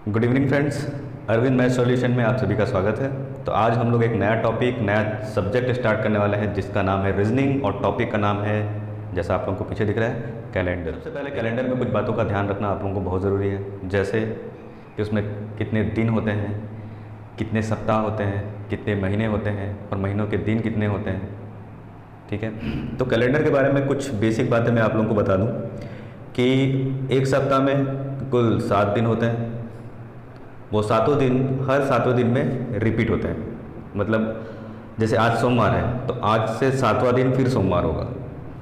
Good evening friends, Arvind math solution में आप सभी का स्वागत है। तो आज हम लोग एक नया टॉपिक, नया सब्जेक्ट स्टार्ट करने वाले हैं जिसका नाम है रीजनिंग, और टॉपिक का नाम है, जैसा आप लोगों को पीछे दिख रहा है, कैलेंडर। सबसे पहले कैलेंडर में कुछ बातों का ध्यान रखना आप लोगों को बहुत ज़रूरी है, जैसे कि उसमें कितने दिन होते हैं, कितने सप्ताह होते हैं, कितने महीने होते हैं और महीनों के दिन कितने होते हैं। ठीक है, तो कैलेंडर के बारे में कुछ बेसिक बातें मैं आप लोगों को बता दूं कि एक सप्ताह में कुल 7 दिन होते हैं। वो सातों दिन हर सातों दिन में रिपीट होते हैं। मतलब जैसे आज सोमवार है तो आज से 7वां दिन फिर सोमवार होगा।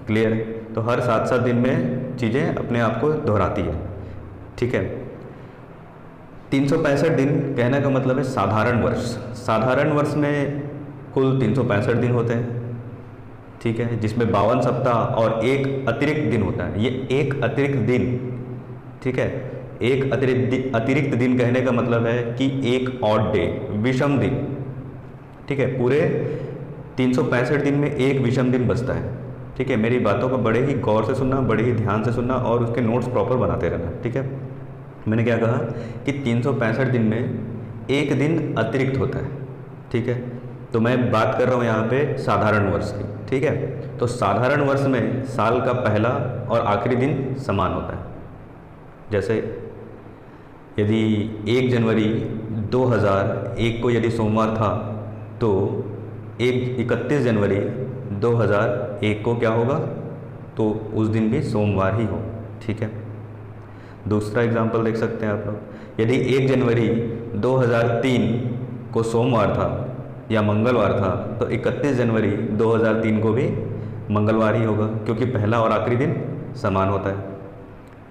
क्लियर है? तो हर 7-7 दिन में चीज़ें अपने आप को दोहराती है। ठीक है, 365 दिन कहने का मतलब है साधारण वर्ष। साधारण वर्ष में कुल 365 दिन होते हैं। ठीक है, जिसमें 52 सप्ताह और एक अतिरिक्त दिन होता है। ये एक अतिरिक्त दिन, ठीक है, एक अतिरिक्त दिन कहने का मतलब है कि एक ऑड डे, विषम दिन। ठीक है, पूरे 365 दिन में एक विषम दिन बचता है। ठीक है, मेरी बातों को बड़े ही गौर से सुनना, बड़े ही ध्यान से सुनना और उसके नोट्स प्रॉपर बनाते रहना। ठीक है, मैंने क्या कहा कि 365 दिन में एक दिन अतिरिक्त होता है। ठीक है, तो मैं बात कर रहा हूँ यहाँ पे साधारण वर्ष की। ठीक है, तो साधारण वर्ष में साल का पहला और आखिरी दिन समान होता है। जैसे यदि 1 जनवरी 2001 को यदि सोमवार था तो 31 जनवरी 2001 को क्या होगा, तो उस दिन भी सोमवार ही हो। ठीक है, दूसरा एग्जांपल देख सकते हैं आप लोग। यदि 1 जनवरी 2003 को सोमवार था या मंगलवार था तो 31 जनवरी 2003 को भी मंगलवार ही होगा, क्योंकि पहला और आखिरी दिन समान होता है।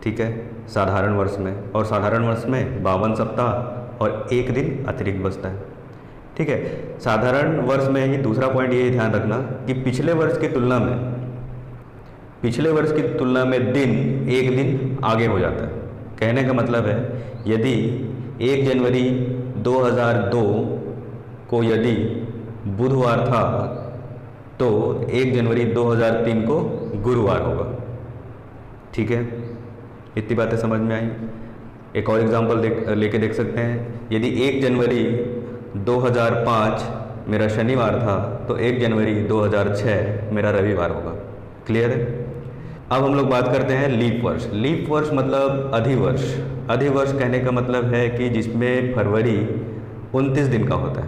ठीक है, साधारण वर्ष में, और साधारण वर्ष में 52 सप्ताह और एक दिन अतिरिक्त बचता है। ठीक है, साधारण वर्ष में ही दूसरा पॉइंट ये ध्यान रखना कि पिछले वर्ष की तुलना में दिन एक दिन आगे हो जाता है। कहने का मतलब है यदि 1 जनवरी 2002 को यदि बुधवार था तो 1 जनवरी 2003 को गुरुवार होगा। ठीक है, इतनी बातें समझ में आई। एक और एग्जांपल लेके देख सकते हैं। यदि 1 जनवरी 2005 मेरा शनिवार था तो 1 जनवरी 2006 मेरा रविवार होगा। क्लियर है? अब हम लोग बात करते हैं लीप वर्ष। लीप वर्ष मतलब अधिवर्ष। अधिवर्ष कहने का मतलब है कि जिसमें फरवरी 29 दिन का होता है।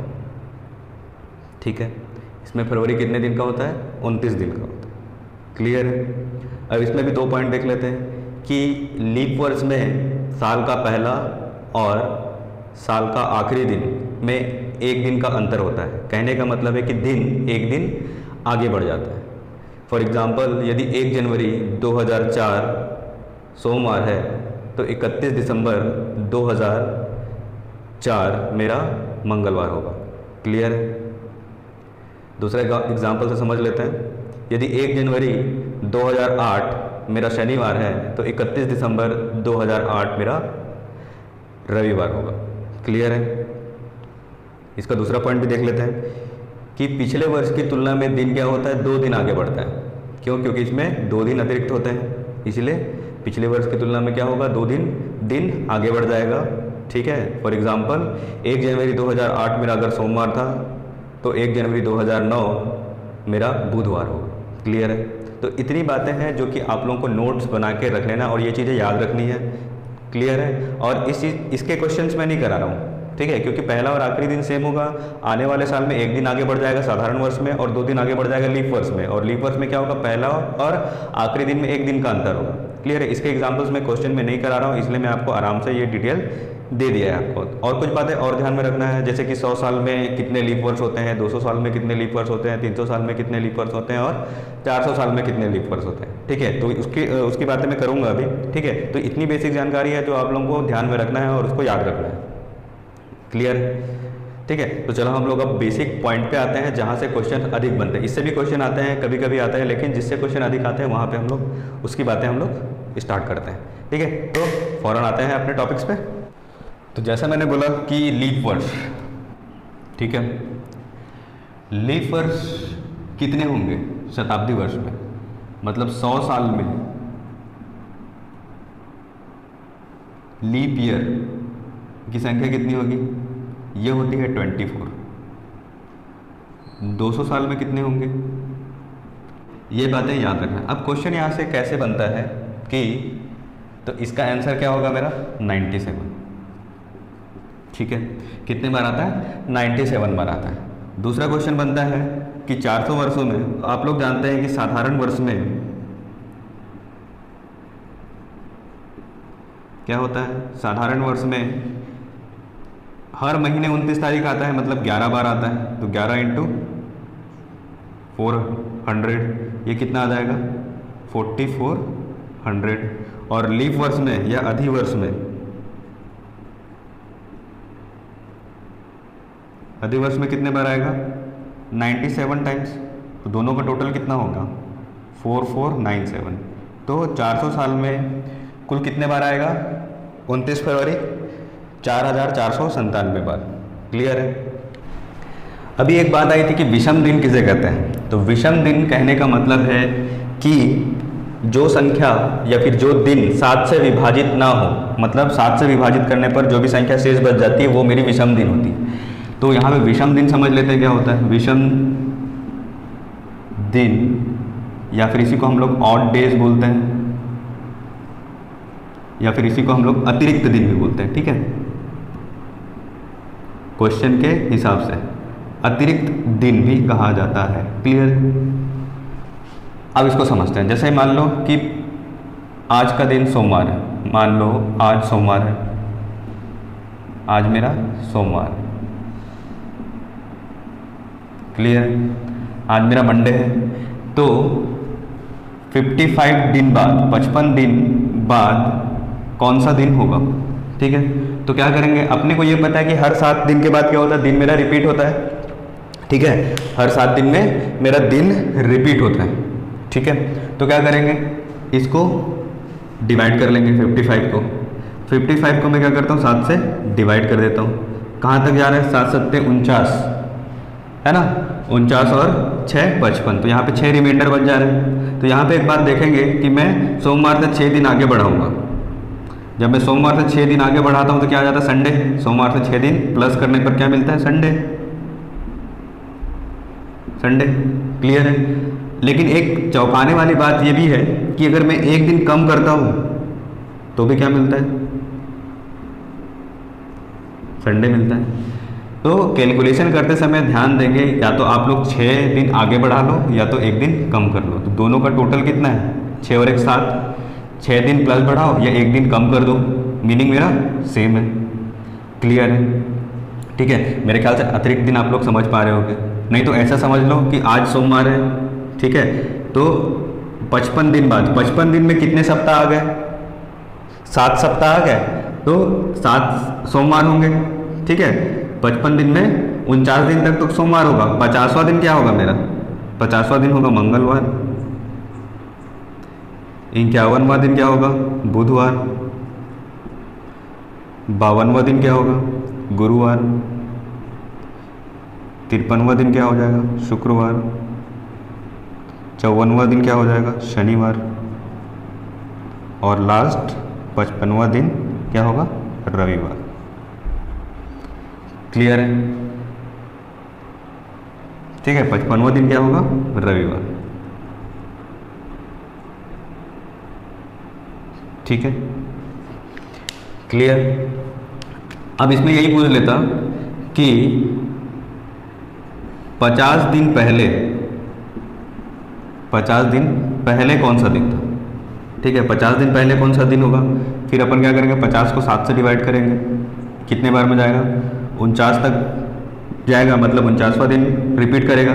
ठीक है, इसमें फरवरी कितने दिन का होता है? 29 दिन का होता है। क्लियर है? अब इसमें भी 2 पॉइंट देख लेते हैं कि लीप वर्ष में साल का पहला और साल का आखिरी दिन में एक दिन का अंतर होता है। कहने का मतलब है कि दिन एक दिन आगे बढ़ जाता है। फॉर एग्जांपल यदि 1 जनवरी 2004 सोमवार है तो 31 दिसंबर 2004 मेरा मंगलवार होगा। क्लियर है? दूसरा एग्जांपल से समझ लेते हैं। यदि 1 जनवरी 2008 मेरा शनिवार है तो 31 दिसंबर 2008 मेरा रविवार होगा। क्लियर है? इसका दूसरा पॉइंट भी देख लेते हैं कि पिछले वर्ष की तुलना में दिन क्या होता है? 2 दिन आगे बढ़ता है। क्यों? क्योंकि इसमें 2 दिन अतिरिक्त होते हैं, इसलिए पिछले वर्ष की तुलना में क्या होगा? 2 दिन आगे बढ़ जाएगा। ठीक है, फॉर एग्जाम्पल 1 जनवरी 2008 मेरा अगर सोमवार था तो 1 जनवरी 2009 मेरा बुधवार होगा। क्लियर है? तो इतनी बातें हैं जो कि आप लोगों को नोट्स बना के रख लेना और ये चीज़ें याद रखनी है। क्लियर है? और इसके क्वेश्चंस मैं नहीं करा रहा हूँ। ठीक है, क्योंकि पहला और आखिरी दिन सेम होगा। आने वाले साल में एक दिन आगे बढ़ जाएगा साधारण वर्ष में और 2 दिन आगे बढ़ जाएगा लीप वर्ष में। और लीप वर्ष में क्या होगा? पहला और आखिरी दिन में एक दिन का अंतर होगा। क्लियर है? इसके एग्जाम्पल्स में क्वेश्चन में नहीं करा रहा हूँ, इसलिए मैं आपको आराम से ये डिटेल दे दिया है आपको। और कुछ बातें और ध्यान में रखना है, जैसे कि 100 साल में कितने लीप वर्ष होते हैं, 200 साल में कितने लीप वर्ष होते हैं, 300 साल में कितने लीप वर्ष होते हैं और 400 साल में कितने लीप वर्ष होते हैं। ठीक है, तो उसकी बातें मैं करूँगा अभी। ठीक है, तो इतनी बेसिक जानकारी है जो आप लोगों को ध्यान में रखना है और उसको याद रखना है। क्लियर? ठीक है, तो चलो हम लोग अब बेसिक पॉइंट पे आते हैं जहाँ से क्वेश्चन अधिक बनते हैं। इससे भी क्वेश्चन आते हैं, कभी कभी आते हैं, लेकिन जिससे क्वेश्चन अधिक आते हैं वहाँ पे हम लोग उसकी बातें हम लोग स्टार्ट करते हैं। ठीक है, तो फौरन आते हैं अपने टॉपिक्स पे। तो जैसा मैंने बोला कि लीप वर्ष, ठीक है, लीप वर्ष कितने होंगे शताब्दी वर्ष में? मतलब 100 साल में लीप ईयर की संख्या कितनी होगी? ये होती है 24। 200 साल में कितने होंगे? ये बातें याद रखना। अब क्वेश्चन यहाँ से कैसे बनता है कि तो इसका आंसर क्या होगा मेरा? 97। ठीक है, कितने बार आता है? 97 बार आता है। दूसरा क्वेश्चन बनता है कि 400 वर्षों में, आप लोग जानते हैं कि साधारण वर्ष में क्या होता है? साधारण वर्ष में हर महीने 29 तारीख आता है, मतलब 11 बार आता है। तो 11 इंटू 400, ये कितना आ जाएगा? 4400। और लीप वर्ष में या अधिवर्ष में, अधिवर्ष में कितने बार आएगा? 97 टाइम्स। तो दोनों का टोटल कितना होगा? 4497। तो 400 साल में कुल कितने बार आएगा? 29 फरवरी 4497 बार। क्लियर है? अभी एक बात आई थी कि विषम दिन किसे कहते हैं। तो विषम दिन कहने का मतलब है कि जो संख्या या फिर जो दिन 7 से विभाजित ना हो, मतलब 7 से विभाजित करने पर जो भी संख्या शेष बच जाती है वो मेरी विषम दिन होती है। तो यहाँ पे विषम दिन समझ लेते हैं क्या होता है। विषम दिन या फिर इसी को हम लोग ऑड डेज बोलते हैं, या फिर इसी को हम लोग अतिरिक्त दिन भी बोलते हैं। ठीक है, क्वेश्चन के हिसाब से अतिरिक्त दिन भी कहा जाता है। क्लियर? अब इसको समझते हैं। जैसे मान लो कि आज का दिन सोमवार है, मान लो आज सोमवार है, आज मेरा सोमवार। क्लियर? आज मेरा मंडे है। तो 55 दिन बाद, 55 दिन बाद कौन सा दिन होगा? ठीक है, तो क्या करेंगे? अपने को ये पता है कि हर 7 दिन के बाद क्या होता है? दिन मेरा रिपीट होता है। ठीक है, हर 7 दिन में मेरा दिन रिपीट होता है। ठीक है, तो क्या करेंगे? इसको डिवाइड कर लेंगे 55 को। 55 को मैं क्या करता हूँ? 7 से डिवाइड कर देता हूँ। कहाँ तक जा रहा है? 7 7 49 है ना, 49 और 6 55। तो यहाँ पे 6 रिमाइंडर बच जा रहे हैं। तो यहाँ पे एक बात देखेंगे कि मैं सोमवार से 6 दिन आगे बढ़ाऊंगा। जब मैं सोमवार से 6 दिन आगे बढ़ाता हूँ तो क्या आ जाता है? संडे। सोमवार से 6 दिन प्लस करने पर क्या मिलता है? संडे। संडे। क्लियर है? लेकिन एक चौंकाने वाली बात ये भी है कि अगर मैं एक दिन कम करता हूँ तो भी क्या मिलता है? संडे मिलता है। तो कैलकुलेशन करते समय ध्यान देंगे, या तो आप लोग 6 दिन आगे बढ़ा लो या तो एक दिन कम कर लो। तो दोनों का टोटल कितना है? 6 और 1 7। 6 दिन प्लस बढ़ाओ या एक दिन कम कर दो, मीनिंग मेरा सेम है। क्लियर है? ठीक है, मेरे ख्याल से अतिरिक्त दिन आप लोग समझ पा रहे होंगे। नहीं तो ऐसा समझ लो कि आज सोमवार है, ठीक है, तो 55 दिन बाद, 55 दिन में कितने सप्ताह आ गए? 7 सप्ताह आ गए। तो 7 सोमवार होंगे। ठीक है, 55 दिन में 49 दिन तक तो सोमवार होगा। 50वां दिन क्या होगा मेरा? 50वां दिन होगा मंगलवार। 51वां दिन क्या होगा? बुधवार। 52वां दिन क्या होगा? गुरुवार। 53वां दिन क्या हो जाएगा? शुक्रवार। 54वां दिन क्या हो जाएगा? शनिवार। और लास्ट 55वां दिन क्या होगा? रविवार। क्लियर है? ठीक है, 55वां दिन क्या होगा? रविवार। ठीक है, क्लियर? अब इसमें यही पूछ लेता कि 50 दिन पहले, 50 दिन पहले कौन सा दिन था? ठीक है, 50 दिन पहले कौन सा दिन होगा? फिर अपन क्या करेंगे? 50 को 7 से डिवाइड करेंगे। कितने बार में जाएगा? 49 तक जाएगा, मतलब 49वां दिन रिपीट करेगा।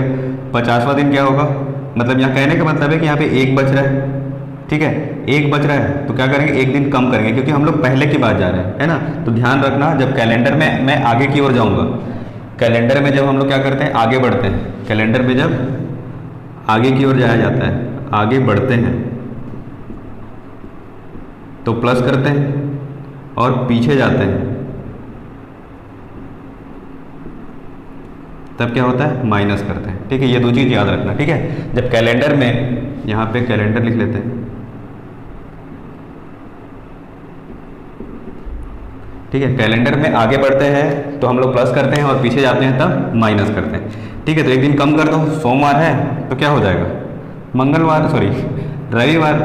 50वां दिन क्या होगा? मतलब यहाँ कहने का मतलब है कि यहाँ पे एक बच रहा है। ठीक है, एक बच रहा है तो क्या करेंगे? एक दिन कम करेंगे, क्योंकि हम लोग पहले की बात जा रहे हैं, है ना। तो ध्यान रखना, जब कैलेंडर में मैं आगे की ओर जाऊंगा, कैलेंडर में जब हम लोग क्या करते हैं? आगे बढ़ते हैं। कैलेंडर में जब आगे की ओर जाया जाता है, आगे बढ़ते हैं, तो प्लस करते हैं, और पीछे जाते हैं तब क्या होता है? माइनस करते हैं। ठीक है, ये 2 चीज़ याद रखना। ठीक है, जब कैलेंडर में, यहाँ पे कैलेंडर लिख लेते हैं, ठीक है, कैलेंडर में आगे बढ़ते हैं तो हम लोग प्लस करते हैं और पीछे जाते हैं तब माइनस करते हैं। ठीक है, तो एक दिन कम कर दो, सोमवार है तो क्या हो जाएगा, मंगलवार, सॉरी रविवार।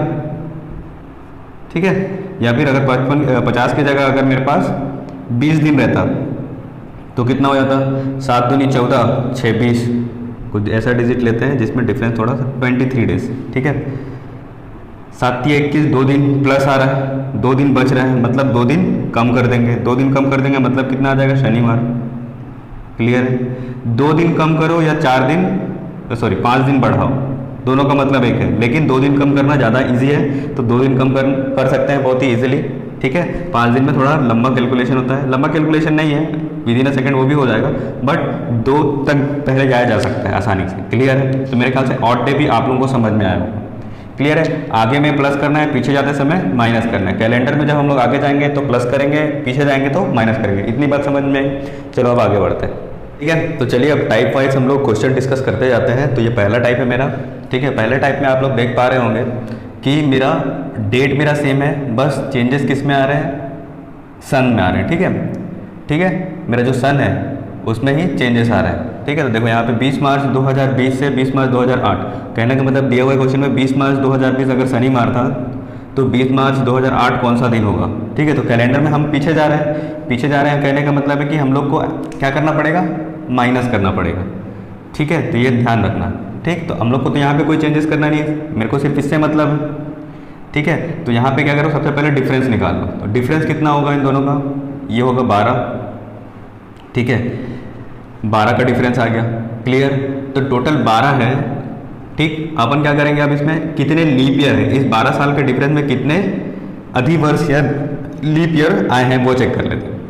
ठीक है, या फिर अगर 50 की जगह अगर मेरे पास 20 दिन रहता तो कितना हो जाता, 7 दूनी 14, 6 20, कुछ ऐसा डिजिट लेते हैं जिसमें डिफरेंस थोड़ा सा 23 डेज। ठीक है, 7 × 21, 2 दिन प्लस आ रहा है, 2 दिन बच रहे हैं, मतलब 2 दिन कम कर देंगे, 2 दिन कम कर देंगे मतलब कितना आ जाएगा, शनिवार। क्लियर है, 2 दिन कम करो या 4 दिन, सॉरी 5 दिन बढ़ाओ, दोनों का मतलब एक है, लेकिन 2 दिन कम करना ज़्यादा इजी है, तो 2 दिन कम कर सकते हैं बहुत ही इजीली। ठीक है, 5 दिन में थोड़ा लंबा कैलकुलेशन होता है, लंबा कैलकुलेशन नहीं है, विदिन अ सेकंड वो भी हो जाएगा, बट 2 तक पहले जाया जा सकता है आसानी से। क्लियर है, तो मेरे ख्याल से ऑड डे भी आप लोगों को समझ में आया होगा। क्लियर है, आगे में प्लस करना है, पीछे जाते समय माइनस करना है। कैलेंडर में जब हम लोग आगे जाएंगे तो प्लस करेंगे, पीछे जाएंगे तो माइनस करेंगे। इतनी बात समझ में आई, चलो अब आगे बढ़ते हैं। ठीक है, तो चलिए अब टाइप वाइज हम लोग क्वेश्चन डिस्कस करते जाते हैं। तो ये पहला टाइप है मेरा। ठीक है, पहले टाइप में आप लोग देख पा रहे होंगे कि मेरा डेट मेरा सेम है, बस चेंजेस किस में आ रहे हैं, सन में आ रहे हैं। ठीक है, ठीक है, मेरा जो सन है उसमें ही चेंजेस आ रहे हैं। ठीक है, तो देखो यहाँ पे 20 मार्च 2020 से 20 मार्च 2008, कहने का मतलब दिया हुआ क्वेश्चन में 20 मार्च 2020 अगर शनिवार था तो 20 मार्च 2008 कौन सा दिन होगा। ठीक है, तो कैलेंडर में हम पीछे जा रहे हैं, पीछे जा रहे हैं, कहने का मतलब है कि हम लोग को क्या करना पड़ेगा, माइनस करना पड़ेगा। ठीक है, तो ये ध्यान रखना। ठीक, तो हम लोग को तो यहाँ पे कोई चेंजेस करना नहीं है, मेरे को सिर्फ इससे मतलब है। ठीक है, तो यहाँ पे क्या करो, सबसे पहले डिफरेंस निकाल लो। तो डिफरेंस कितना होगा इन दोनों का, ये होगा 12। ठीक है, 12 का डिफरेंस आ गया। क्लियर, तो टोटल 12 है। ठीक, अपन क्या करेंगे अब इसमें कितने लीप ईयर है, इस 12 साल के डिफरेंस में कितने अधिवर्ष या लीप ईयर आए हैं वो चेक कर लेते हैं।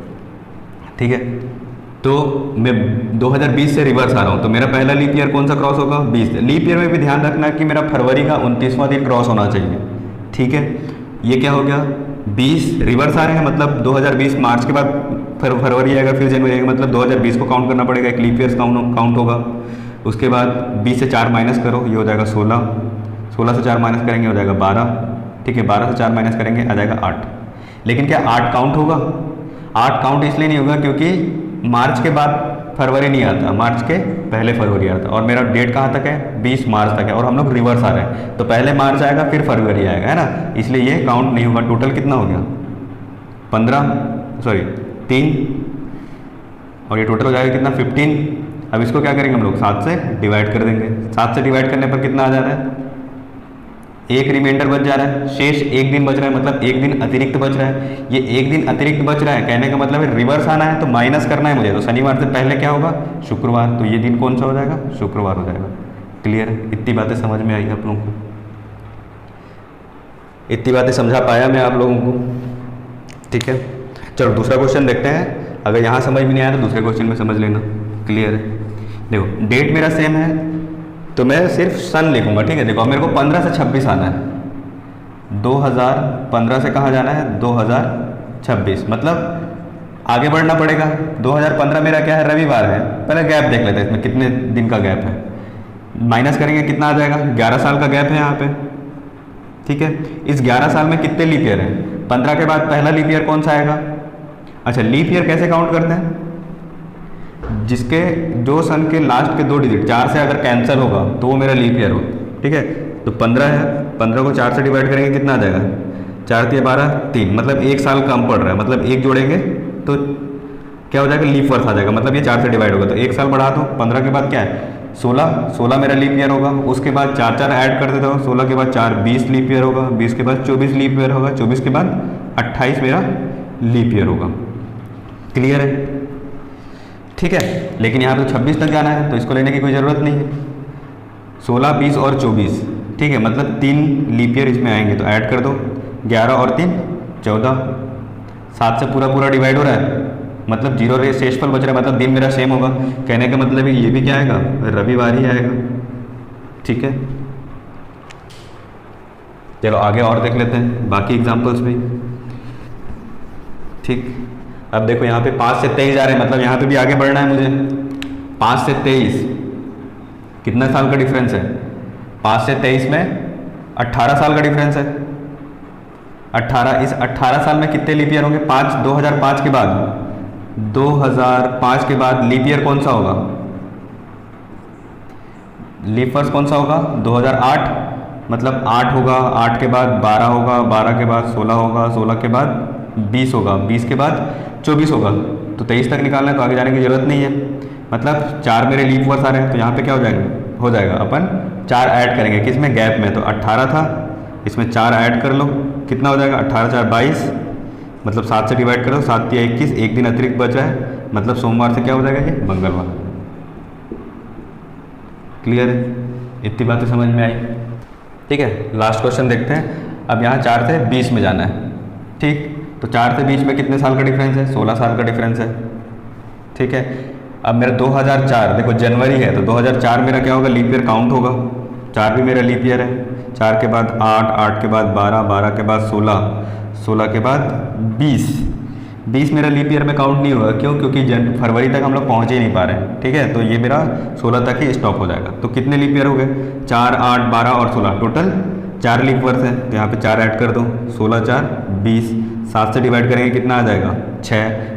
ठीक है, तो मैं 2020 से रिवर्स आ रहा हूँ, तो मेरा पहला लीप ईयर कौन सा क्रॉस होगा, 20। लीप ईयर में भी ध्यान रखना कि मेरा फरवरी का 29वां दिन क्रॉस होना चाहिए। ठीक है, ये क्या हो गया, 20 रिवर्स आ रहे हैं, मतलब 2020 मार्च के बाद फरवरी आएगा, फिर जनवरी आएगा, मतलब 2020 को काउंट करना पड़ेगा, एक लीप ईयर्स काउंट होगा। उसके बाद 20 से 4 माइनस करो, ये हो जाएगा 16, 16 से 4 माइनस करेंगे हो जाएगा 12। ठीक है, 12 से 4 माइनस करेंगे आ जाएगा 8। लेकिन क्या 8 काउंट होगा, 8 काउंट इसलिए नहीं होगा क्योंकि मार्च के बाद फरवरी नहीं आता, मार्च के पहले फरवरी आता, और मेरा डेट कहाँ तक है, 20 मार्च तक है, और हम लोग रिवर्स आ रहे हैं, तो पहले मार्च आएगा फिर फरवरी आएगा, है ना, इसलिए ये काउंट नहीं होगा। टोटल कितना हो गया, 3, और ये टोटल हो जाएगा कितना, 15। अब इसको क्या करेंगे हम लोग, 7 से डिवाइड कर देंगे। 7 से डिवाइड करने पर कितना आ जा रहा है, एक रिमाइंडर बच जा रहा है, शेष एक दिन बच रहा है, मतलब एक दिन अतिरिक्त बच रहा है। ये एक दिन अतिरिक्त बच रहा है, कहने का मतलब है रिवर्स आना है तो माइनस करना है मुझे, तो शनिवार से पहले क्या होगा, शुक्रवार, तो ये दिन कौन सा हो जाएगा, शुक्रवार हो जाएगा। क्लियर है, इतनी बातें समझ में आई आप लोगों को, इतनी बातें समझा पाया मैं आप लोगों को। ठीक है, चलो दूसरा क्वेश्चन देखते हैं। अगर यहाँ समझ में नहीं आया तो दूसरे क्वेश्चन में समझ लेना। क्लियर है, देखो डेट मेरा सेम है तो मैं सिर्फ सन लिखूंगा। ठीक है, देखो मेरे को 15 से 26 आना है, 2015 से कहाँ जाना है, 2026, मतलब आगे बढ़ना पड़ेगा। 2015 मेरा क्या है, रविवार है, पहले गैप देख लेते हैं इसमें कितने दिन का गैप है, माइनस करेंगे कितना आ जाएगा, 11 साल का गैप है यहाँ पे। ठीक है, इस 11 साल में कितने लीप ईयर हैं, 15 के बाद पहला लीप ईयर कौन सा आएगा। अच्छा, लीप ईयर कैसे काउंट करते हैं, जिसके जो सन के लास्ट के 2 डिजिट 4 से अगर कैंसिल होगा तो वो मेरा लीप ईयर हो। ठीक है, तो 15 है, 15 को 4 से डिवाइड करेंगे कितना आ जाएगा, 4 × 12 3, मतलब 1 साल कम पड़ रहा है, मतलब 1 जोड़ेंगे तो क्या हो जाएगा, लीप वर्ष आ जाएगा, मतलब ये 4 से डिवाइड होगा तो 1 साल बढ़ा दो। 15 के बाद क्या है, 16 मेरा लीप ईयर होगा, उसके बाद 4 ऐड कर देता हूँ, 16 के बाद 4 20 लीप ईयर होगा, 20 के बाद 24 लीप ईयर होगा, 24 के बाद 28 मेरा लीप ईयर होगा। क्लियर है, ठीक है, लेकिन यहाँ पे 26 तक जाना है तो इसको लेने की कोई ज़रूरत नहीं है। 16, 20 और 24, ठीक है, मतलब 3 लीप ईयर इसमें आएंगे तो ऐड कर दो, 11 और 3 14, 7 से पूरा डिवाइड हो रहा है, मतलब 0 शेषफल बच रहा है, मतलब दिन मेरा सेम होगा। कहने का मतलब ये भी क्या आएगा, रविवार ही आएगा। ठीक है, चलो आगे और देख लेते हैं बाकी एग्जाम्पल्स भी। ठीक, अब देखो यहाँ पे 5 से 23 आ रहे हैं, मतलब यहाँ पे भी आगे बढ़ना है मुझे। 5 से 23 कितना साल का डिफरेंस है, 5 से 23 में 18 साल का डिफरेंस है। 18, इस 18 साल में कितने लीप ईयर होंगे? 5, 2005 के बाद, 2005 के बाद लीप ईयर कौन सा होगा? लीप वर्ष कौन सा होगा? 2008, मतलब 8 होगा, 8 के बाद 12 होगा, 12 के बाद 16 होगा, 16 के बाद 20 होगा, 20 के बाद 24 होगा, तो 23 तक निकालना है, तो आगे जाने की जरूरत नहीं है। मतलब 4 मेरे लीप वर्ष आ रहे हैं, तो यहाँ पे क्या हो जाएगा अपन 4 ऐड करेंगे, किसमें? गैप में। तो 18 था, इसमें 4 ऐड कर लो, कितना हो जाएगा? 18 4 22, मतलब 7 से डिवाइड करो, 7 या 21, एक दिन अतिरिक्त बचा है, मतलब सोमवार से क्या हो जाएगा? ये मंगलवार। क्लियर है? इतनी बातें समझ में आई? ठीक है, लास्ट क्वेश्चन देखते हैं। अब यहाँ 4 से 20 में जाना है, ठीक? तो 4 से 20 में कितने साल का डिफरेंस है? 16 साल का डिफरेंस है, ठीक है। अब मेरा 2004, देखो जनवरी है, तो 2004 मेरा क्या होगा? लीप ईयर काउंट होगा, 4 भी मेरा लीप ईयर है। 4 के बाद 8, 8 के बाद 12, 12 के बाद 16, 16 के बाद 20, 20 मेरा लीप ईयर में काउंट नहीं होगा। क्यों? क्योंकि फरवरी तक हम लोग पहुँच ही नहीं पा रहे हैं, ठीक है। तो ये मेरा 16 तक ही स्टॉप हो जाएगा। तो कितने लीप ईयर हो गए? 4, 8, 12 और 16, टोटल 4 लीप वर्ष है। तो यहाँ पे 4 ऐड कर दो, 16 4 20, 7 से डिवाइड करेंगे, कितना आ जाएगा?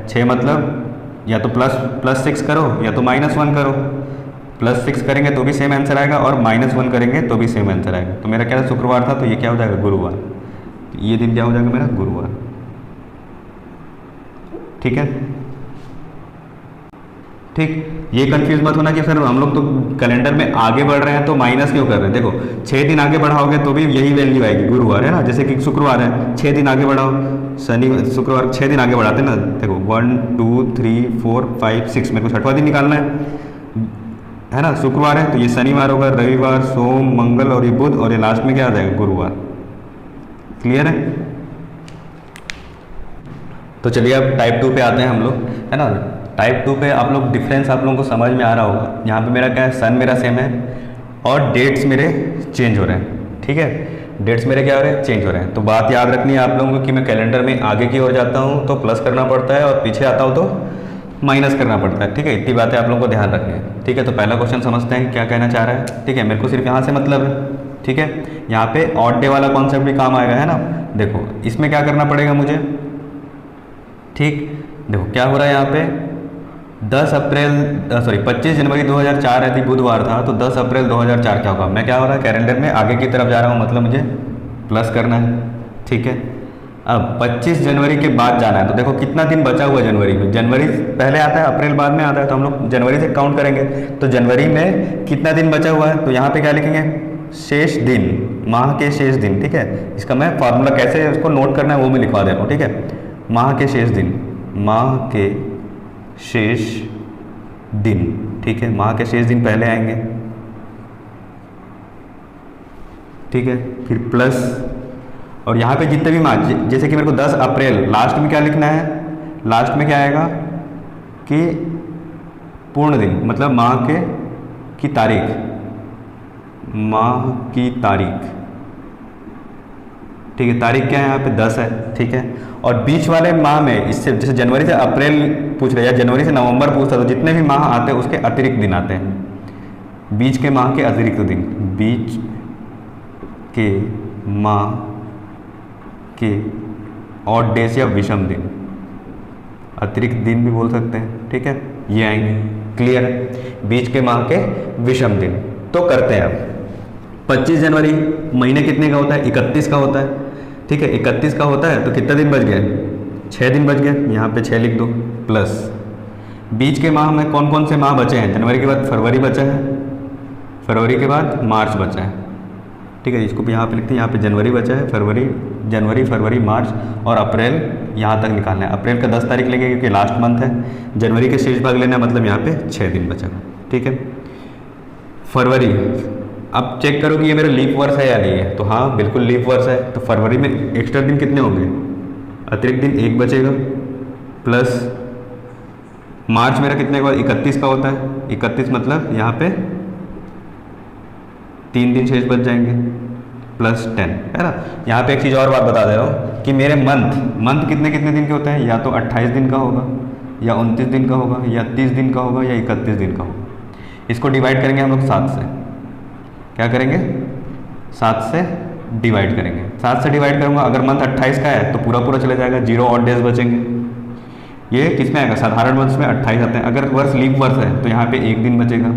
6 मतलब या तो प्लस 6 करो या तो -1 करो। +6 करेंगे तो भी सेम आंसर आएगा, और -1 करेंगे तो भी सेम आंसर आएगा। तो मेरा क्या शुक्रवार था, तो ये क्या हो जाएगा? गुरुवार। तो ये दिन क्या हो जाएगा मेरा? गुरुवार। ठीक है, ठीक। ये कंफ्यूज मत होना कि सर हम लोग तो कैलेंडर में आगे बढ़ रहे हैं तो माइनस क्यों कर रहे हैं। देखो 6 दिन आगे बढ़ाओगे तो भी यही वैल्यू आएगी, गुरुवार है ना। जैसे कि शुक्रवार है, 6 दिन आगे बढ़ाओ, शनि शुक्रवार 6 दिन आगे बढ़ाते हैं ना। देखो 1 2 3 4 5 6, मेरे को 6वां दिन निकालना है ना। शुक्रवार है तो ये शनिवार होगा, रविवार, सोम, मंगल और ये बुध, और ये लास्ट में क्या आ जाएगा? गुरुवार। क्लियर है? तो चलिए अब टाइप 2 पे आते हैं हम लोग, है ना। टाइप 2 पे आप लोग डिफरेंस आप लोगों को समझ में आ रहा होगा। यहाँ पे मेरा क्या है? सन मेरा सेम है और डेट्स मेरे चेंज हो रहे हैं, ठीक है। डेट्स मेरे क्या हो रहे हैं? चेंज हो रहे हैं। तो बात याद रखनी है आप लोगों को कि मैं कैलेंडर में आगे की ओर जाता हूँ तो प्लस करना पड़ता है, और पीछे आता हूँ तो माइनस करना पड़ता है, ठीक है। इतनी बातें आप लोगों को ध्यान रखनी है, ठीक है। तो पहला क्वेश्चन समझते हैं क्या कहना चाह रहा है, ठीक है। मेरे को सिर्फ यहाँ से मतलब है, ठीक है। यहाँ पे ऑड डे वाला कॉन्सेप्ट भी काम आएगा, है ना। देखो इसमें क्या करना पड़ेगा मुझे, ठीक। देखो क्या हो रहा है यहाँ पे, 25 जनवरी 2004 यदि बुधवार था तो 10 अप्रैल 2004 क्या होगा? मैं क्या हो रहा है? कैलेंडर में आगे की तरफ जा रहा हूँ, मतलब मुझे प्लस करना है, ठीक है। अब 25 जनवरी के बाद जाना है, तो देखो कितना दिन बचा हुआ है जनवरी में। जनवरी पहले आता है, अप्रैल बाद में आता है, तो हम लोग जनवरी से काउंट करेंगे। तो जनवरी में कितना दिन बचा हुआ है, तो यहाँ पे क्या लिखेंगे? शेष दिन, माह के शेष दिन, ठीक है। इसका मैं फॉर्मूला कैसे उसको नोट करना है वो मैं लिखवा दे रहा हूँ, ठीक है। माह के शेष दिन, माह के शेष दिन, ठीक है। माह के शेष दिन पहले आएंगे, ठीक है। फिर प्लस, और यहाँ पे जितने भी माह, जैसे कि मेरे को 10 अप्रैल, लास्ट में क्या लिखना है? लास्ट में क्या आएगा कि पूर्ण दिन, मतलब माह की तारीख, माह की तारीख, ठीक है। तारीख क्या है यहाँ पे? 10 है, ठीक है। और बीच वाले माह में, इससे जैसे जनवरी से अप्रैल पूछ रहे या जनवरी से नवंबर पूछता, तो जितने भी माह आते हैं उसके अतिरिक्त दिन आते हैं, बीच के माह के अतिरिक्त दिन, बीच के माह के ऑड डेज या विषम दिन, अतिरिक्त दिन भी बोल सकते हैं, ठीक है। ये आएंगे, क्लियर है। बीच के माह के विषम दिन। तो करते हैं अब 25 जनवरी महीने कितने का होता है? 31 का होता है, ठीक है। 31 का होता है तो कितना दिन बच गए? 6 दिन बच गए, यहाँ पे 6 लिख दो। प्लस बीच के माह में कौन कौन से माह बचे हैं? जनवरी के बाद फरवरी बचा है, फरवरी के बाद मार्च बचा है, ठीक है। इसको भी यहाँ पे लिखते हैं, यहाँ पे जनवरी बचा है, जनवरी फरवरी मार्च और अप्रैल यहाँ तक निकालना है। अप्रैल का 10 तारीख लेंगे क्योंकि लास्ट मंथ है। जनवरी के शेष भाग लेना है, मतलब यहाँ पे 6 दिन बचा, ठीक है। फरवरी, अब चेक करो कि ये मेरा लीप वर्ष है या नहीं है, तो हाँ बिल्कुल लीप वर्ष है। तो फरवरी में एक्स्ट्रा दिन कितने होंगे? अतिरिक्त दिन 1 बचेगा। प्लस मार्च मेरा कितने का? 31 का होता है, 31 मतलब यहाँ पे 3 दिन शेष बच जाएंगे, प्लस 10, है ना। यहाँ पे एक चीज़ और बात बता दे रहा हूँ कि मेरे मंथ कितने कितने दिन के होते हैं? या तो 28 दिन का होगा, या 29 दिन का होगा, या 30 दिन का होगा, या 31 दिन का होगा। इसको डिवाइड करेंगे हम लोग 7 से। क्या करेंगे? 7 से डिवाइड करेंगे। 7 से डिवाइड करूँगा, अगर मंथ 28 का है तो पूरा पूरा चला जाएगा, 0 ऑड डेज बचेंगे। ये किस में आएगा, साधारण वर्ष में 28 आते हैं। अगर वर्ष लीप वर्ष है तो यहाँ पे 1 दिन बचेगा।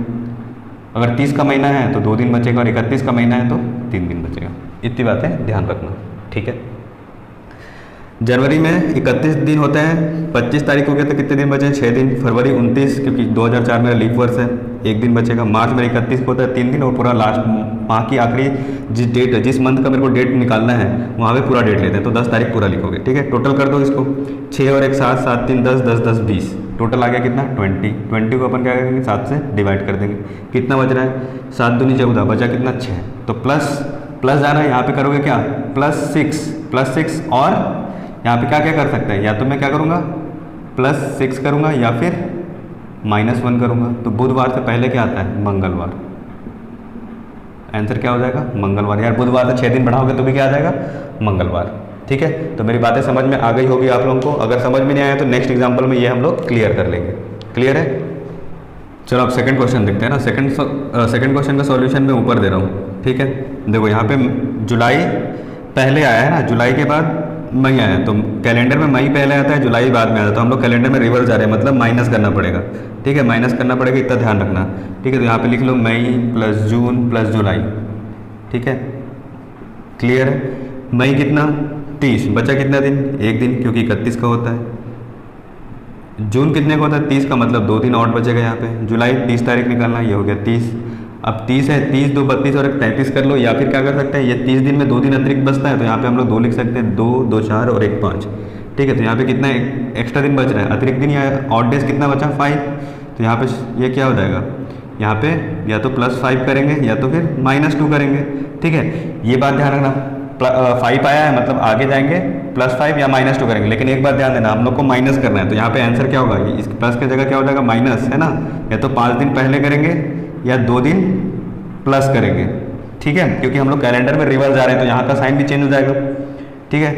अगर 30 का महीना है तो 2 दिन बचेगा, और 31 का महीना है तो 3 दिन बचेगा। इतनी बातें ध्यान रखना, ठीक है। जनवरी में 31 दिन होते हैं, 25 तारीख हो गया तो कितने दिन बचे हैं, 6 दिन। फरवरी 29, क्योंकि 2004 में लीप वर्ष है, 1 दिन बचेगा। मार्च में 31 को होता है 3 दिन, और पूरा लास्ट माह की आखिरी जिस डेट है, जिस मंथ का मेरे को डेट निकालना है वहाँ पे पूरा डेट लेते हैं, तो 10 तारीख पूरा लिखोगे, ठीक है। टोटल कर दो इसको, 6 और 1 7, 7 3 10, 10 10 20, टोटल आ गया कितना 20। 20 को अपन क्या करेंगे, 7 से डिवाइड कर देंगे। कितना बच रहा है, 7 दूनी 14, बचा कितना 6। तो प्लस जाना है, यहाँ पे करोगे क्या, +6 और यहाँ पे क्या क्या कर सकते हैं, या तो मैं क्या करूँगा +6 करूँगा या फिर -1 करूँगा। तो बुधवार से पहले क्या आता है, मंगलवार। आंसर क्या हो जाएगा, मंगलवार। यार बुधवार से 6 दिन बढ़ाओगे तो भी क्या आ जाएगा, मंगलवार, ठीक है। तो मेरी बातें समझ में आ गई होगी आप लोगों को। अगर समझ में नहीं आया तो नेक्स्ट एग्जाम्पल में ये हम लोग क्लियर कर लेंगे। क्लियर है, चलो अब सेकंड क्वेश्चन देखते हैं ना। सेकंड क्वेश्चन का सॉल्यूशन मैं ऊपर दे रहा हूँ, ठीक है। देखो यहाँ पे जुलाई पहले आया है ना, जुलाई के बाद मई आया, तो कैलेंडर में मई पहले आता है, जुलाई बाद में आता है। तो हम लोग कैलेंडर में रिवर्स जा रहे हैं, मतलब माइनस करना पड़ेगा, ठीक है। माइनस करना पड़ेगा, इतना ध्यान रखना, ठीक है। तो यहाँ पे लिख लो मई प्लस जून प्लस जुलाई, ठीक है। क्लियर है, मई कितना 30, बचा कितना दिन, 1 दिन, क्योंकि 31 का होता है। जून कितने का होता है, 30 का, मतलब 2 दिन और बचेगा यहाँ पे। जुलाई 30 तारीख निकालना, ये हो गया 30। अब 30 है, 30 2 32 और 33 कर लो, या फिर क्या कर सकते हैं, ये 30 दिन में 2 दिन अतिरिक्त बचता है, तो यहाँ पे हम लोग 2 लिख सकते हैं, 2 2 4 और 1 5, ठीक है। तो यहाँ पे कितना एक्स्ट्रा दिन बच रहा है, अतिरिक्त दिन, या ऑड डेज कितना बचा 5। तो यहाँ पे ये क्या हो जाएगा, यहाँ पे या तो +5 करेंगे या तो फिर -2 करेंगे, ठीक है। ये बात ध्यान रखना, 5 आया है मतलब आगे जाएंगे +5 या -2 करेंगे। लेकिन एक बात ध्यान देना, हम लोग को माइनस करना है, तो यहाँ पे आंसर क्या होगा, इस प्लस की जगह क्या हो जाएगा, माइनस, है ना। या तो 5 दिन पहले करेंगे या 2 दिन प्लस करेंगे, ठीक है। क्योंकि हम लोग कैलेंडर में रिवर्स जा रहे हैं, तो यहाँ का साइन भी चेंज हो जाएगा, ठीक है।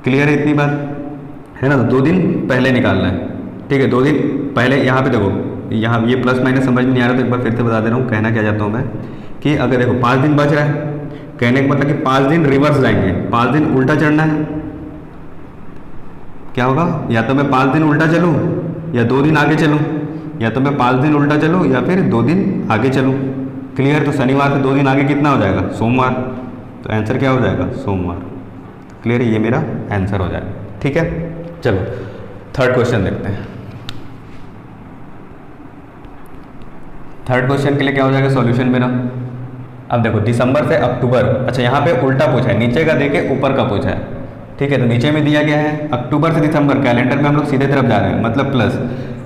क्लियर है इतनी बात, है ना। तो 2 दिन पहले निकालना है, ठीक है। 2 दिन पहले, यहाँ पे देखो, यहाँ ये प्लस माइनस समझ में नहीं आ रहा, तो एक बार फिर से बता दे रहा हूँ। कहना क्या चाहता हूँ मैं, कि अगर देखो 5 दिन बच रहा है, कहने का मतलब कि 5 दिन रिवर्स जाएंगे, 5 दिन उल्टा चढ़ना है। क्या होगा, या तो मैं 5 दिन उल्टा चलूँ या 2 दिन आगे चलूँ, या तो मैं 5 दिन उल्टा चलूँ या फिर 2 दिन आगे चलूँ। क्लियर, तो शनिवार से 2 दिन आगे कितना हो जाएगा, सोमवार। तो आंसर क्या हो जाएगा, सोमवार। क्लियर है, ये मेरा आंसर हो जाएगा, ठीक है। चलो थर्ड क्वेश्चन देखते हैं। थर्ड क्वेश्चन के लिए क्या हो जाएगा सॉल्यूशन मेरा। अब देखो दिसंबर से अक्टूबर, अच्छा यहाँ पे उल्टा पूछा है, नीचे का देके ऊपर का पूछा है, ठीक है। तो नीचे में दिया गया है अक्टूबर से दिसंबर, कैलेंडर में हम लोग सीधे तरफ जा रहे हैं, मतलब प्लस।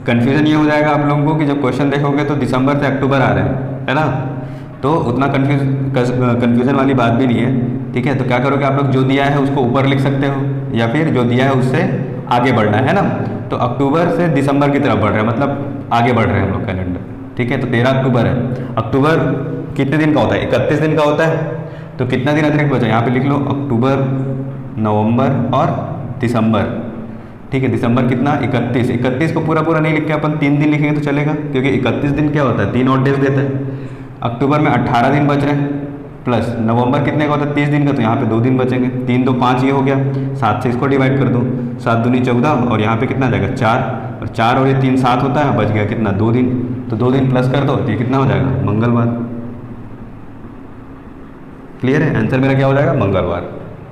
कन्फ्यूजन ये हो जाएगा आप लोगों को कि जब क्वेश्चन देखोगे तो दिसंबर से अक्टूबर आ रहे हैं, है ना। तो उतना कन्फ्यूजन वाली बात भी नहीं है, ठीक है। तो क्या करोगे आप लोग, जो दिया है उसको ऊपर लिख सकते हो, या फिर जो दिया है उससे आगे बढ़ना है ना। तो अक्टूबर से दिसंबर की तरफ बढ़ रहे हैं, मतलब आगे बढ़ रहे हैं हम लोग कैलेंडर, ठीक है। तो 13 अक्टूबर है। अक्टूबर कितने दिन का होता है, 31 दिन का होता है। तो कितना दिन अतिरिक्त बचा, यहाँ पे लिख लो अक्टूबर, नवंबर और दिसंबर, ठीक है। दिसंबर कितना, 31। 31 को पूरा पूरा नहीं लिख के अपन 3 दिन लिखेंगे तो चलेगा, क्योंकि 31 दिन क्या होता है, 3 ऑड डेज देता है। अक्टूबर में 18 दिन बच रहे हैं, प्लस नवंबर कितने का होता है, 30 दिन का, तो यहाँ पे 2 दिन बचेंगे। 3 2 5 ये हो गया, 7 से इसको डिवाइड कर दो, 7 दूनी 14, और यहाँ पे कितना जाएगा 4, और 4 और ये 3 7 होता है, बच गया कितना 2 दिन। तो 2 दिन प्लस कर दो, तो ये कितना हो जाएगा, मंगलवार। क्लियर है, आंसर मेरा क्या हो जाएगा, मंगलवार।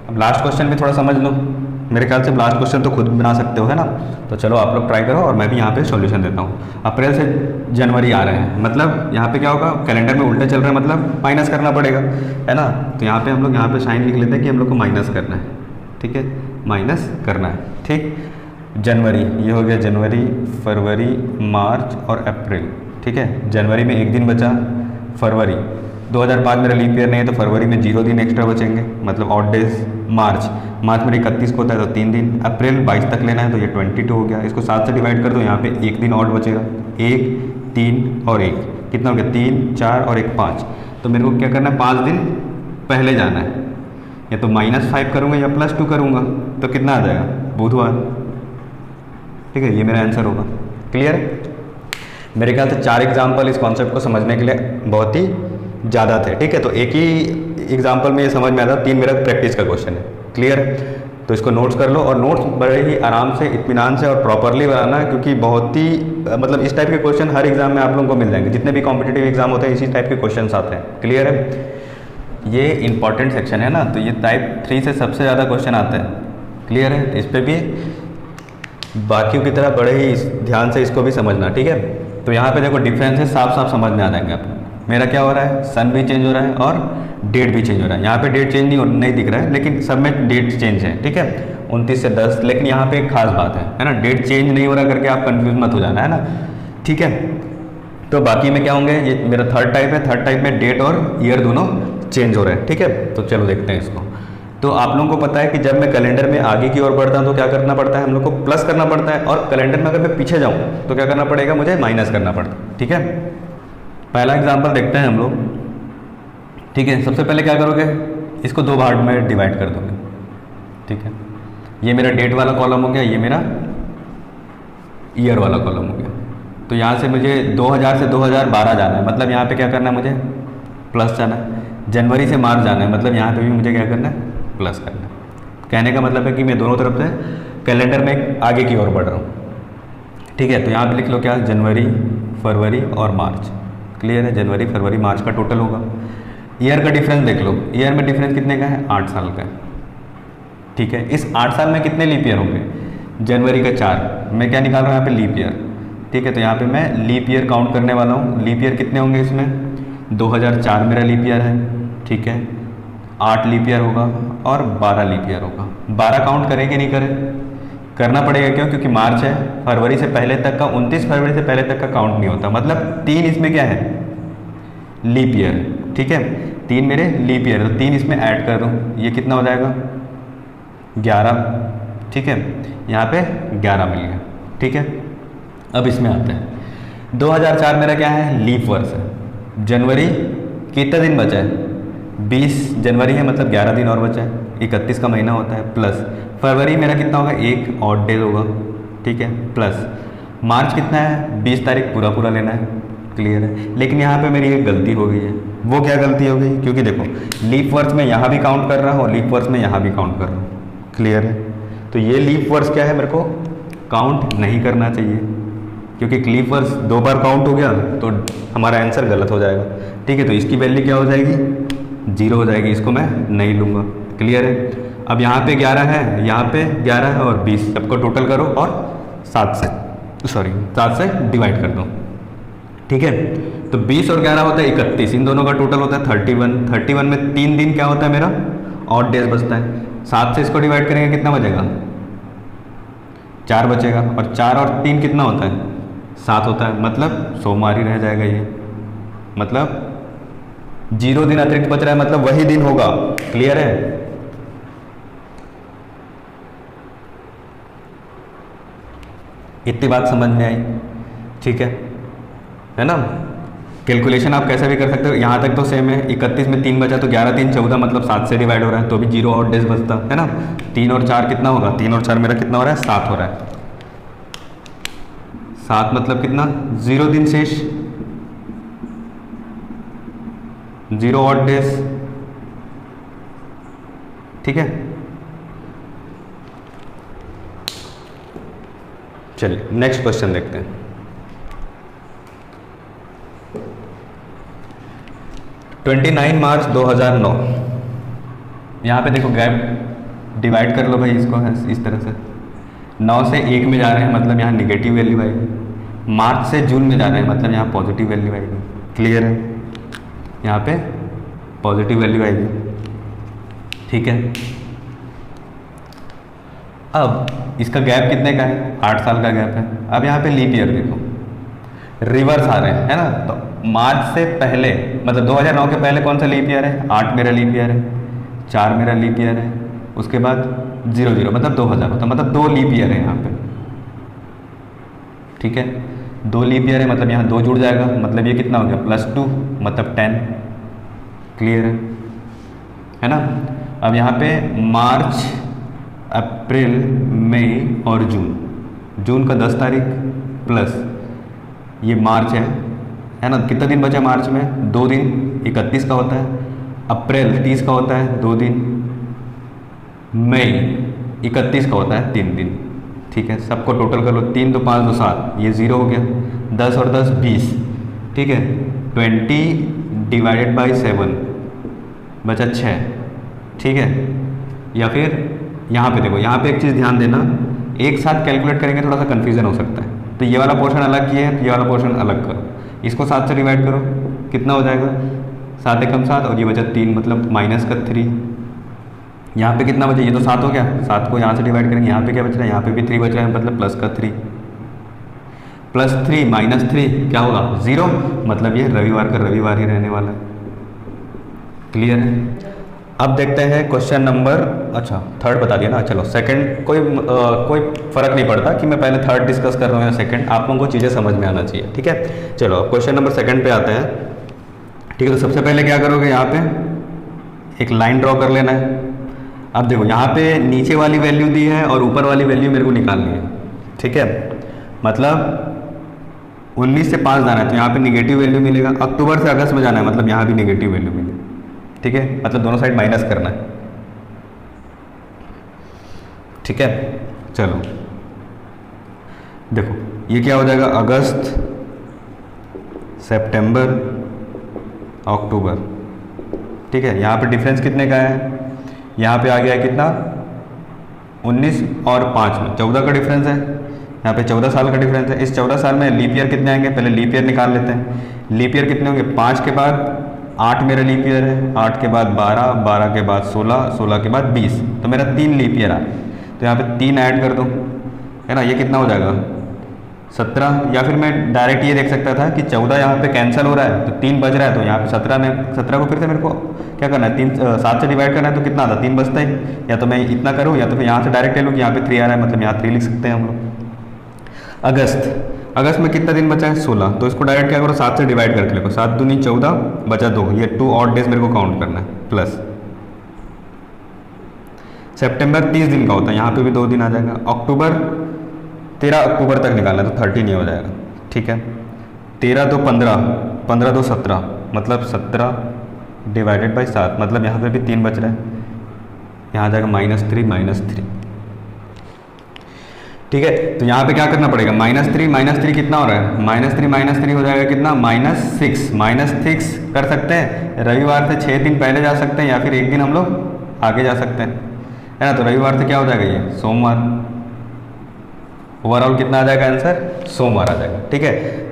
अब लास्ट क्वेश्चन भी थोड़ा समझ लो, मेरे ख्याल से लास्ट क्वेश्चन तो खुद भी बना सकते हो, है ना। तो चलो आप लोग ट्राई करो, और मैं भी यहाँ पे सॉल्यूशन देता हूँ। अप्रैल से जनवरी आ रहे हैं, मतलब यहाँ पे क्या होगा, कैलेंडर में उल्टे चल रहे हैं, मतलब माइनस करना पड़ेगा, है ना। तो यहाँ पे हम लोग यहाँ पे साइन लिख लेते हैं कि हम लोग को माइनस करना है, ठीक है, माइनस करना है, ठीक। जनवरी, ये हो गया जनवरी, फरवरी, मार्च और अप्रैल, ठीक है। जनवरी में 1 दिन बचा, फरवरी 2005 मेरा लीप ईयर नहीं है, तो फरवरी में 0 दिन एक्स्ट्रा बचेंगे, मतलब ऑड डेज। मार्च मेरे 31 को होता है, तो 3 दिन। अप्रैल 22 तक लेना है, तो ये 22 हो गया। इसको 7 से डिवाइड कर दो, यहाँ पे 1 दिन और बचेगा, 1 3 और 1 कितना हो गया, 3 4 और 1 5। तो मेरे को क्या करना है, 5 दिन पहले जाना है, या तो -5 करूँगा या +2 करूँगा, तो कितना आ जाएगा, बुधवार, ठीक है। ये मेरा आंसर होगा। क्लियर है, मेरे ख्याल से 4 एग्जाम्पल इस कॉन्सेप्ट को समझने के लिए बहुत ही ज़्यादा थे, ठीक है। तो एक ही एग्जाम्पल में ये समझ में आता है, 3 मेरा प्रैक्टिस का क्वेश्चन है। क्लियर है? तो इसको नोट्स कर लो, और नोट्स बड़े ही आराम से, इत्मीनान से और प्रॉपरली बनाना है, क्योंकि बहुत ही मतलब इस टाइप के क्वेश्चन हर एग्जाम में आप लोगों को मिल जाएंगे। जितने भी कॉम्पिटिटिव एग्जाम होते हैं इसी टाइप के क्वेश्चन आते हैं। क्लियर है? ये इंपॉर्टेंट सेक्शन है ना, तो ये टाइप 3 से सबसे ज़्यादा क्वेश्चन आते हैं। क्लियर है? तो इस पर भी बाकियों की तरह बड़े ही ध्यान से इसको भी समझना। ठीक है? तो यहाँ पे देखो डिफरेंसेस साफ साफ समझ में आ जाएंगे आपको। मेरा क्या हो रहा है, सन भी चेंज हो रहा है और डेट भी चेंज हो रहा है। यहाँ पे डेट चेंज नहीं दिख रहा है, लेकिन सब में डेट चेंज है। ठीक है? 29 से 10। लेकिन यहाँ पे एक खास बात है ना, डेट चेंज नहीं हो रहा करके आप कंफ्यूज मत हो जाना, है ना। ठीक है? तो बाकी में क्या होंगे, ये मेरा थर्ड टाइप है। थर्ड टाइप में डेट और ईयर दोनों चेंज हो रहे हैं। ठीक है? तो चलो देखते हैं इसको। तो आप लोगों को पता है कि जब मैं कैलेंडर में आगे की ओर बढ़ता हूँ तो क्या करना पड़ता है, हम लोग को प्लस करना पड़ता है, और कैलेंडर में अगर मैं पीछे जाऊँ तो क्या करना पड़ेगा, मुझे माइनस करना पड़ता है। ठीक है? पहला एग्जाम्पल देखते हैं हम लोग। ठीक है? सबसे पहले क्या करोगे, इसको 2 भाग में डिवाइड कर दोगे। ठीक है? ये मेरा डेट वाला कॉलम हो गया, ये मेरा ईयर वाला कॉलम हो गया। तो यहाँ से मुझे 2000 से 2012 जाना है, मतलब यहाँ पे क्या करना है, मुझे प्लस जाना है। जनवरी से मार्च जाना है, मतलब यहाँ पे भी मुझे क्या करना है, प्लस करना है। कहने का मतलब है कि मैं दोनों तरफ से कैलेंडर में आगे की ओर बढ़ रहा हूँ। ठीक है? तो यहाँ पे लिख लो क्या, जनवरी, फरवरी और मार्च। क्लियर है? जनवरी, फरवरी, मार्च का टोटल होगा। ईयर का डिफरेंस देख लो, ईयर में डिफरेंस कितने का है, 8 साल का है। ठीक है? इस 8 साल में कितने लीप ईयर होंगे, जनवरी का 4। मैं क्या निकाल रहा हूँ यहाँ पे, लीप ईयर। ठीक है? तो यहाँ पे मैं लीप ईयर काउंट करने वाला हूँ। लीप ईयर कितने होंगे इसमें, 2004 मेरा लीप ईयर है। ठीक है? 8 लीप ईयर होगा और 12 लीप ईयर होगा। 12 काउंट करें कि नहीं करें, करना पड़ेगा। क्यों? क्योंकि मार्च है, फरवरी से पहले तक का, 29 फरवरी से पहले तक का काउंट नहीं होता। मतलब 3 इसमें क्या है, लीप ईयर। ठीक है? 3 मेरे लीप ईयर, तो 3 इसमें ऐड कर दूँ, ये कितना हो जाएगा, 11। ठीक है? यहाँ पे 11 मिल गया। ठीक है? अब इसमें आते हैं। 2004 मेरा क्या है, लीप वर्ष है। जनवरी कितना दिन बचा है, 20 जनवरी है, मतलब 11 दिन और बचा है, 31 का महीना होता है। प्लस फरवरी मेरा कितना होगा, 1 ऑड डेज होगा। ठीक है? प्लस मार्च कितना है, 20 तारीख पूरा पूरा लेना है। क्लियर है? लेकिन यहाँ पे मेरी एक गलती हो गई है। वो क्या गलती हो गई, क्योंकि देखो लीप वर्ष में यहाँ भी काउंट कर रहा हूँ, लीप वर्ष में यहाँ भी काउंट कर रहा हूँ। क्लियर है? तो ये लीप वर्ष क्या है, मेरे को काउंट नहीं करना चाहिए, क्योंकि लीप वर्ष 2 बार काउंट हो गया तो हमारा आंसर गलत हो जाएगा। ठीक है? तो इसकी वैल्यू क्या हो जाएगी, 0 हो जाएगी। इसको मैं नहीं लूँगा। क्लियर है? अब यहाँ पे 11 है, यहाँ पे 11 है और 20, सबको टोटल करो और 7 से डिवाइड कर दो। ठीक है? तो 20 और 11 होता है 31, इन दोनों का टोटल होता है 31। 31 में 3 दिन क्या होता है मेरा, ऑड डेज बचता है। 7 से इसको डिवाइड करेंगे कितना बचेगा, 4 बचेगा। और 4 और 3 कितना होता है, 7 होता है। मतलब सोमवार ही रह जाएगा ये, मतलब 0 दिन अतिरिक्त बच रहा है, मतलब वही दिन होगा। क्लियर है? इतनी बात समझ में आई? ठीक है ना? कैलकुलेशन आप कैसे भी कर सकते हो, यहाँ तक तो सेम है। 31 में 3 बचा तो 11 3 14, मतलब 7 से डिवाइड हो रहा है, तो भी 0 और डेज बचता है ना। 3 और 4 कितना होगा, 3 और 4 मेरा कितना हो रहा है, 7 हो रहा है। 7 मतलब कितना, 0 दिन शेष, 0 ऑड डेज। ठीक है? चलिए नेक्स्ट क्वेश्चन देखते हैं। मार्च 2009। यहाँ पे देखो गैप डिवाइड कर लो भाई इसको, इस तरह से 9 से 1 में जा रहे हैं, मतलब यहाँ निगेटिव वैल्यू आएगी। मार्च से जून में जा रहे हैं, मतलब यहाँ पॉजिटिव वैल्यू आएगी। क्लियर है? यहाँ पे पॉजिटिव वैल्यू आएगी। ठीक है? अब इसका गैप कितने का है, 8 साल का गैप है। अब यहाँ पे लीप ईयर देखो, रिवर्स आ रहे हैं, है ना। तो मार्च से पहले, मतलब 2009 के पहले कौन सा लीप ईयर है, 8 मेरा लीप ईयर है, 4 मेरा लीप ईयर है, उसके बाद 00 मतलब 2000 होता है, मतलब 2 लीप ईयर है यहाँ पे। ठीक है? 2 लीप ईयर है, मतलब यहाँ 2 जुड़ जाएगा, मतलब ये कितना हो गया, +2 मतलब 10। क्लियर है ना? अब यहाँ पे मार्च, अप्रैल, मई और जून का 10 तारीख प्लस ये मार्च है ना। कितना दिन बचा मार्च में, 2 दिन, 31 का होता है। अप्रैल 30 का होता है 2 दिन, मई 31 का होता है 3 दिन। ठीक है, सबको टोटल कर लो, 3 2 5 2 7, ये 0 हो गया, 10 और 10 20। ठीक है, 20 डिवाइडेड बाई 7 बचा 6। ठीक है, या फिर यहाँ पे देखो, यहाँ पे एक चीज़ ध्यान देना, एक साथ कैलकुलेट करेंगे थोड़ा सा कन्फ्यूजन हो सकता है। तो ये वाला पोर्शन अलग किए हैं, तो ये वाला पोर्शन अलग करो, इसको 7 से डिवाइड करो, कितना हो जाएगा 7 एकम 7, और ये बचा 3 मतलब माइनस का 3। यहाँ पे कितना बचा, ये तो 7 हो गया, 7 को यहाँ से डिवाइड करेंगे, यहाँ पे क्या बच रहा है, यहाँ पे भी 3 बच रहा है, मतलब प्लस का 3, प्लस 3 माइनस 3 क्या होगा 0, मतलब ये रविवार का रविवार ही रहने वाला है। क्लियर है। अब देखते हैं क्वेश्चन नंबर, अच्छा थर्ड बता दिया ना, चलो सेकंड, कोई फ़र्क नहीं पड़ता कि मैं पहले थर्ड डिस्कस कर रहा हूँ या सेकंड, आप लोगों को चीज़ें समझ में आना चाहिए। ठीक है, चलो अब क्वेश्चन नंबर सेकंड पे आते हैं। ठीक है, तो सबसे पहले क्या करोगे, यहाँ पे एक लाइन ड्रॉ कर लेना है। अब देखो यहाँ पे नीचे वाली वैल्यू दी है और ऊपर वाली वैल्यू मेरे को निकालनी है। ठीक है, मतलब 19 से 5 जाना है तो यहाँ पे निगेटिव वैल्यू मिलेगा, अक्टूबर से अगस्त में जाना है मतलब यहाँ भी निगेटिव वैल्यू मिलेगी। ठीक है, मतलब दोनों साइड माइनस करना है। ठीक है, चलो देखो ये क्या हो जाएगा, अगस्त, सितंबर, अक्टूबर। ठीक है, यहाँ पे डिफरेंस कितने का है, यहाँ पे आ गया है कितना 19 और 5 में 14 का डिफरेंस है, यहाँ पे 14 साल का डिफरेंस है। इस 14 साल में लीप ईयर कितने आएंगे, पहले लीप ईयर निकाल लेते हैं। लीप ईयर कितने होंगे, 5 के बाद 8 मेरा लीप ईयर है, 8 के बाद 12, 12 के बाद 16, 16 के बाद 20, तो मेरा 3 लीप ईयर आए। तो यहाँ पे 3 ऐड कर दो, है ना, ये कितना हो जाएगा 17। या फिर मैं डायरेक्ट ये देख सकता था कि 14 यहाँ पे कैंसिल हो रहा है तो 3 बच रहा है, तो यहाँ पे 17 में 17 को फिर से मेरे को क्या करना है, 7 से डिवाइड करना है, तो कितना आता 3 बचता है। या तो मैं इतना करूँ या तो फिर यहाँ से डायरेक्ट ले लूँ कि यहाँ पे 3 आ रहा है, मतलब यहाँ 3 लिख सकते हैं हम लोग। अगस्त में कितना दिन बचा है 16, तो इसको डायरेक्ट क्या करो 7 से डिवाइड करके लिखो, 7 दूनी 14 बचा 2, ये 2 ऑड डेज मेरे को काउंट करना है, प्लस सितंबर 30 दिन का होता है, यहाँ पे भी 2 दिन आ जाएगा। अक्टूबर 13 अक्टूबर तक निकालना है तो 13 ही हो जाएगा। ठीक है, 13 2 15, 15 2 17, मतलब 17 डिवाइडेड बाई 7, मतलब यहाँ पे भी 3 बच रहा है, यहाँ आ जाएगा -3 ठीक है, तो यहाँ पे क्या करना पड़ेगा, -3 कितना हो रहा है, -3 हो जाएगा कितना -6 कर सकते हैं। रविवार से 6 दिन पहले जा सकते हैं या फिर एक दिन हम लोग आगे जा सकते हैं, है ना। तो रविवार से क्या हो जाएगा, ये सोमवार। ओवरऑल कितना आ जाएगा आंसर, सोमवार आ जाएगा। ठीक है,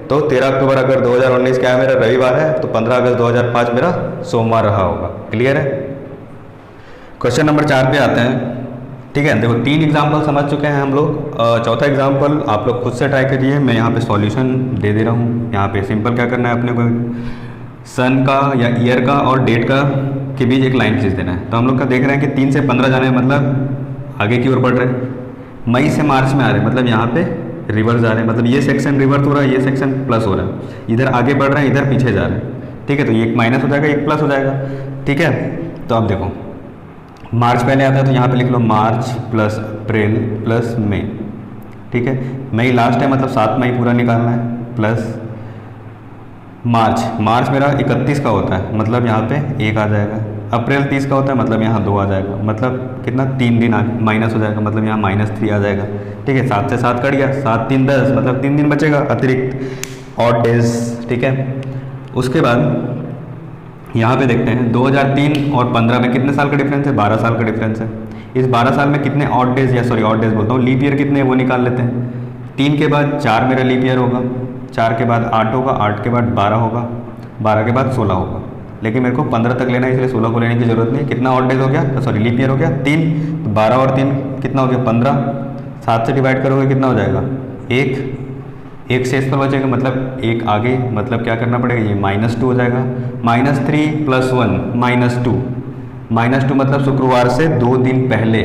तो 13 अक्टूबर अगर 2019 क्या है मेरा रविवार है, तो 15 अगस्त 2005 मेरा सोमवार रहा होगा। क्लियर है। क्वेश्चन नंबर 4 पे आते हैं। ठीक है, देखो 3 एग्जाम्पल समझ चुके हैं हम लोग, चौथा एग्जाम्पल आप लोग खुद से ट्राई करिए, मैं यहाँ पे सॉल्यूशन दे दे रहा हूँ। यहाँ पे सिंपल क्या करना है अपने को, सन का या ईयर का और डेट का के बीच एक लाइन खींच देना है। तो हम लोग का देख रहे हैं कि 3 से 15 जाने मतलब आगे की ओर बढ़ रहे हैं, मई से मार्च में आ रहे हैं, मतलब यहाँ पे रिवर्स जा रहे हैं, मतलब ये सेक्शन रिवर्स हो रहा है, ये सेक्शन प्लस हो रहा है, इधर आगे बढ़ रहे हैं, इधर पीछे जा रहे हैं। ठीक है, तो ये एक माइनस हो जाएगा, एक प्लस हो जाएगा। ठीक है, तो अब देखो मार्च पहले आता है तो यहाँ पे लिख लो मार्च प्लस अप्रैल प्लस मई। ठीक है, मई लास्ट है मतलब 7 मई पूरा निकालना है, प्लस मार्च मेरा 31 का होता है, मतलब यहाँ पे 1 आ जाएगा। अप्रैल 30 का होता है, मतलब यहाँ 2 आ जाएगा, मतलब कितना 3 दिन आगे माइनस हो जाएगा, मतलब यहाँ -3 आ जाएगा। ठीक है, 7 से 7 कट गया, 7 3 10, मतलब 3 दिन बचेगा अतिरिक्त ऑड डेज। ठीक है, उसके बाद यहाँ पे देखते हैं 2003 और 15 में कितने साल का डिफरेंस है, 12 साल का डिफरेंस है। इस 12 साल में कितने ऑड डेज, या सॉरी ऑड डेज बोलता हूँ, लीप ईयर कितने हैं वो निकाल लेते हैं। 3 के बाद 4 मेरा लीप ईयर होगा, 4 के बाद 8 होगा, 8 के बाद 12 होगा, 12 के बाद 16 होगा, लेकिन मेरे को 15 तक लेना है इसलिए 16 को लेने की जरूरत नहीं। कितना ऑड डेज हो गया, सॉरी लीप ईयर हो गया 3, तो 12 और 3 कितना हो गया 15, 7 से डिवाइड करोगे कितना हो जाएगा 1 से इस पर बचेगा, मतलब 1 आगे, मतलब क्या करना पड़ेगा, ये -2 हो जाएगा। -3 + 1 -2 मतलब शुक्रवार से 2 दिन पहले,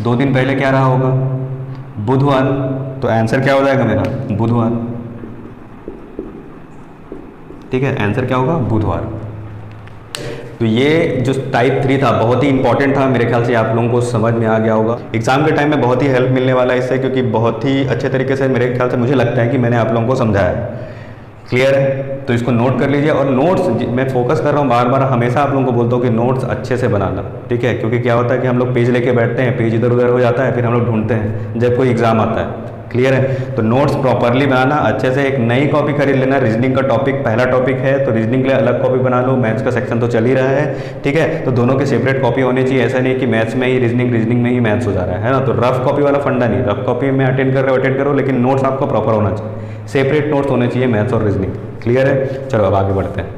2 दिन पहले क्या रहा होगा, बुधवार। तो आंसर क्या हो जाएगा मेरा, बुधवार। ठीक है, आंसर क्या होगा, बुधवार। तो ये जो टाइप 3 था बहुत ही इंपॉर्टेंट था, मेरे ख्याल से आप लोगों को समझ में आ गया होगा। एग्जाम के टाइम में बहुत ही हेल्प मिलने वाला है इससे, क्योंकि बहुत ही अच्छे तरीके से मेरे ख्याल से मुझे लगता है कि मैंने आप लोगों को समझाया है। क्लियर है? तो इसको नोट कर लीजिए। और नोट्स मैं फोकस कर रहा हूँ बार बार, हमेशा आप लोगों को बोलता हूँ कि नोट्स अच्छे से बनाना, ठीक है? क्योंकि क्या होता है कि हम लोग पेज लेके बैठते हैं, पेज इधर उधर हो जाता है, फिर हम लोग ढूंढते हैं जब कोई एग्जाम आता है। क्लियर है? तो नोट्स प्रॉपरली बनाना, अच्छे से एक नई कॉपी खरीद लेना। रीजनिंग का टॉपिक पहला टॉपिक है तो रीजनिंग के लिए अलग कॉपी बना लो, मैथ्स का सेक्शन तो चल ही रहा है, ठीक है? तो दोनों के सेपरेट कॉपी होनी चाहिए। ऐसा नहीं कि मैथ्स में ही रीजनिंग, रीजनिंग में ही मैथ्स हो जा रहा है ना? तो रफ कॉपी वाला फंडा नहीं, रफ कॉपी में अटेंड कर रहे हो अटेंड करो, लेकिन नोट्स आपको प्रॉपर होना चाहिए, सेपरेट नोट्स होने चाहिए मैथ्स और रीजनिंग। क्लियर है? चलो अब आगे बढ़ते हैं।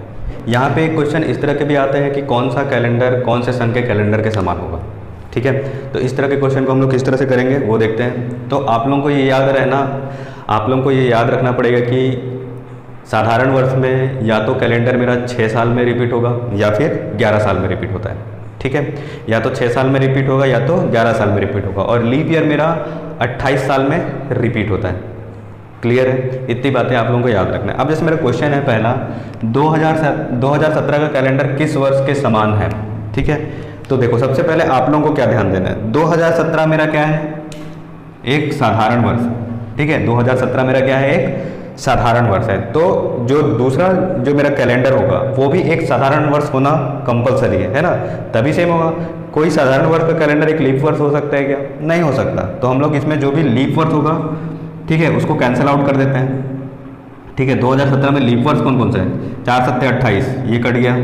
यहाँ पे एक क्वेश्चन इस तरह के भी आते हैं कि कौन सा कैलेंडर कौन से सन के कैलेंडर के समान होगा, ठीक है? तो इस तरह के क्वेश्चन को हम लोग किस तरह से करेंगे वो देखते हैं। तो आप लोगों को ये याद रहना, आप लोगों को ये याद रखना पड़ेगा कि साधारण वर्ष में या तो कैलेंडर मेरा 6 साल में रिपीट होगा या फिर 11 साल में रिपीट होता है, ठीक है? या तो 6 साल में रिपीट होगा या तो 11 साल में रिपीट होगा। और लीप ईयर मेरा 28 साल में रिपीट होता है। क्लियर है? इतनी बातें आप लोगों को याद रखना है। अब जैसे मेरा क्वेश्चन है पहला, 2017 का कैलेंडर किस वर्ष के समान है, ठीक है? तो देखो सबसे पहले आप लोगों को क्या ध्यान देना है, 2017 मेरा क्या है? एक साधारण वर्ष, ठीक है? 2017 मेरा क्या है? एक साधारण वर्ष है। तो जो दूसरा जो मेरा कैलेंडर होगा वो भी एक साधारण वर्ष होना कंपलसरी है ना? तभी सेम होगा। कोई साधारण वर्ष का कैलेंडर एक लीप वर्ष हो सकता है क्या? नहीं हो सकता। तो हम लोग इसमें जो भी लीप वर्ष होगा, ठीक है, उसको कैंसिल आउट कर देते हैं, ठीक है? 2017 में लीप वर्ष कौन कौन सा है? 4 सत्ते 28, ये कट गया,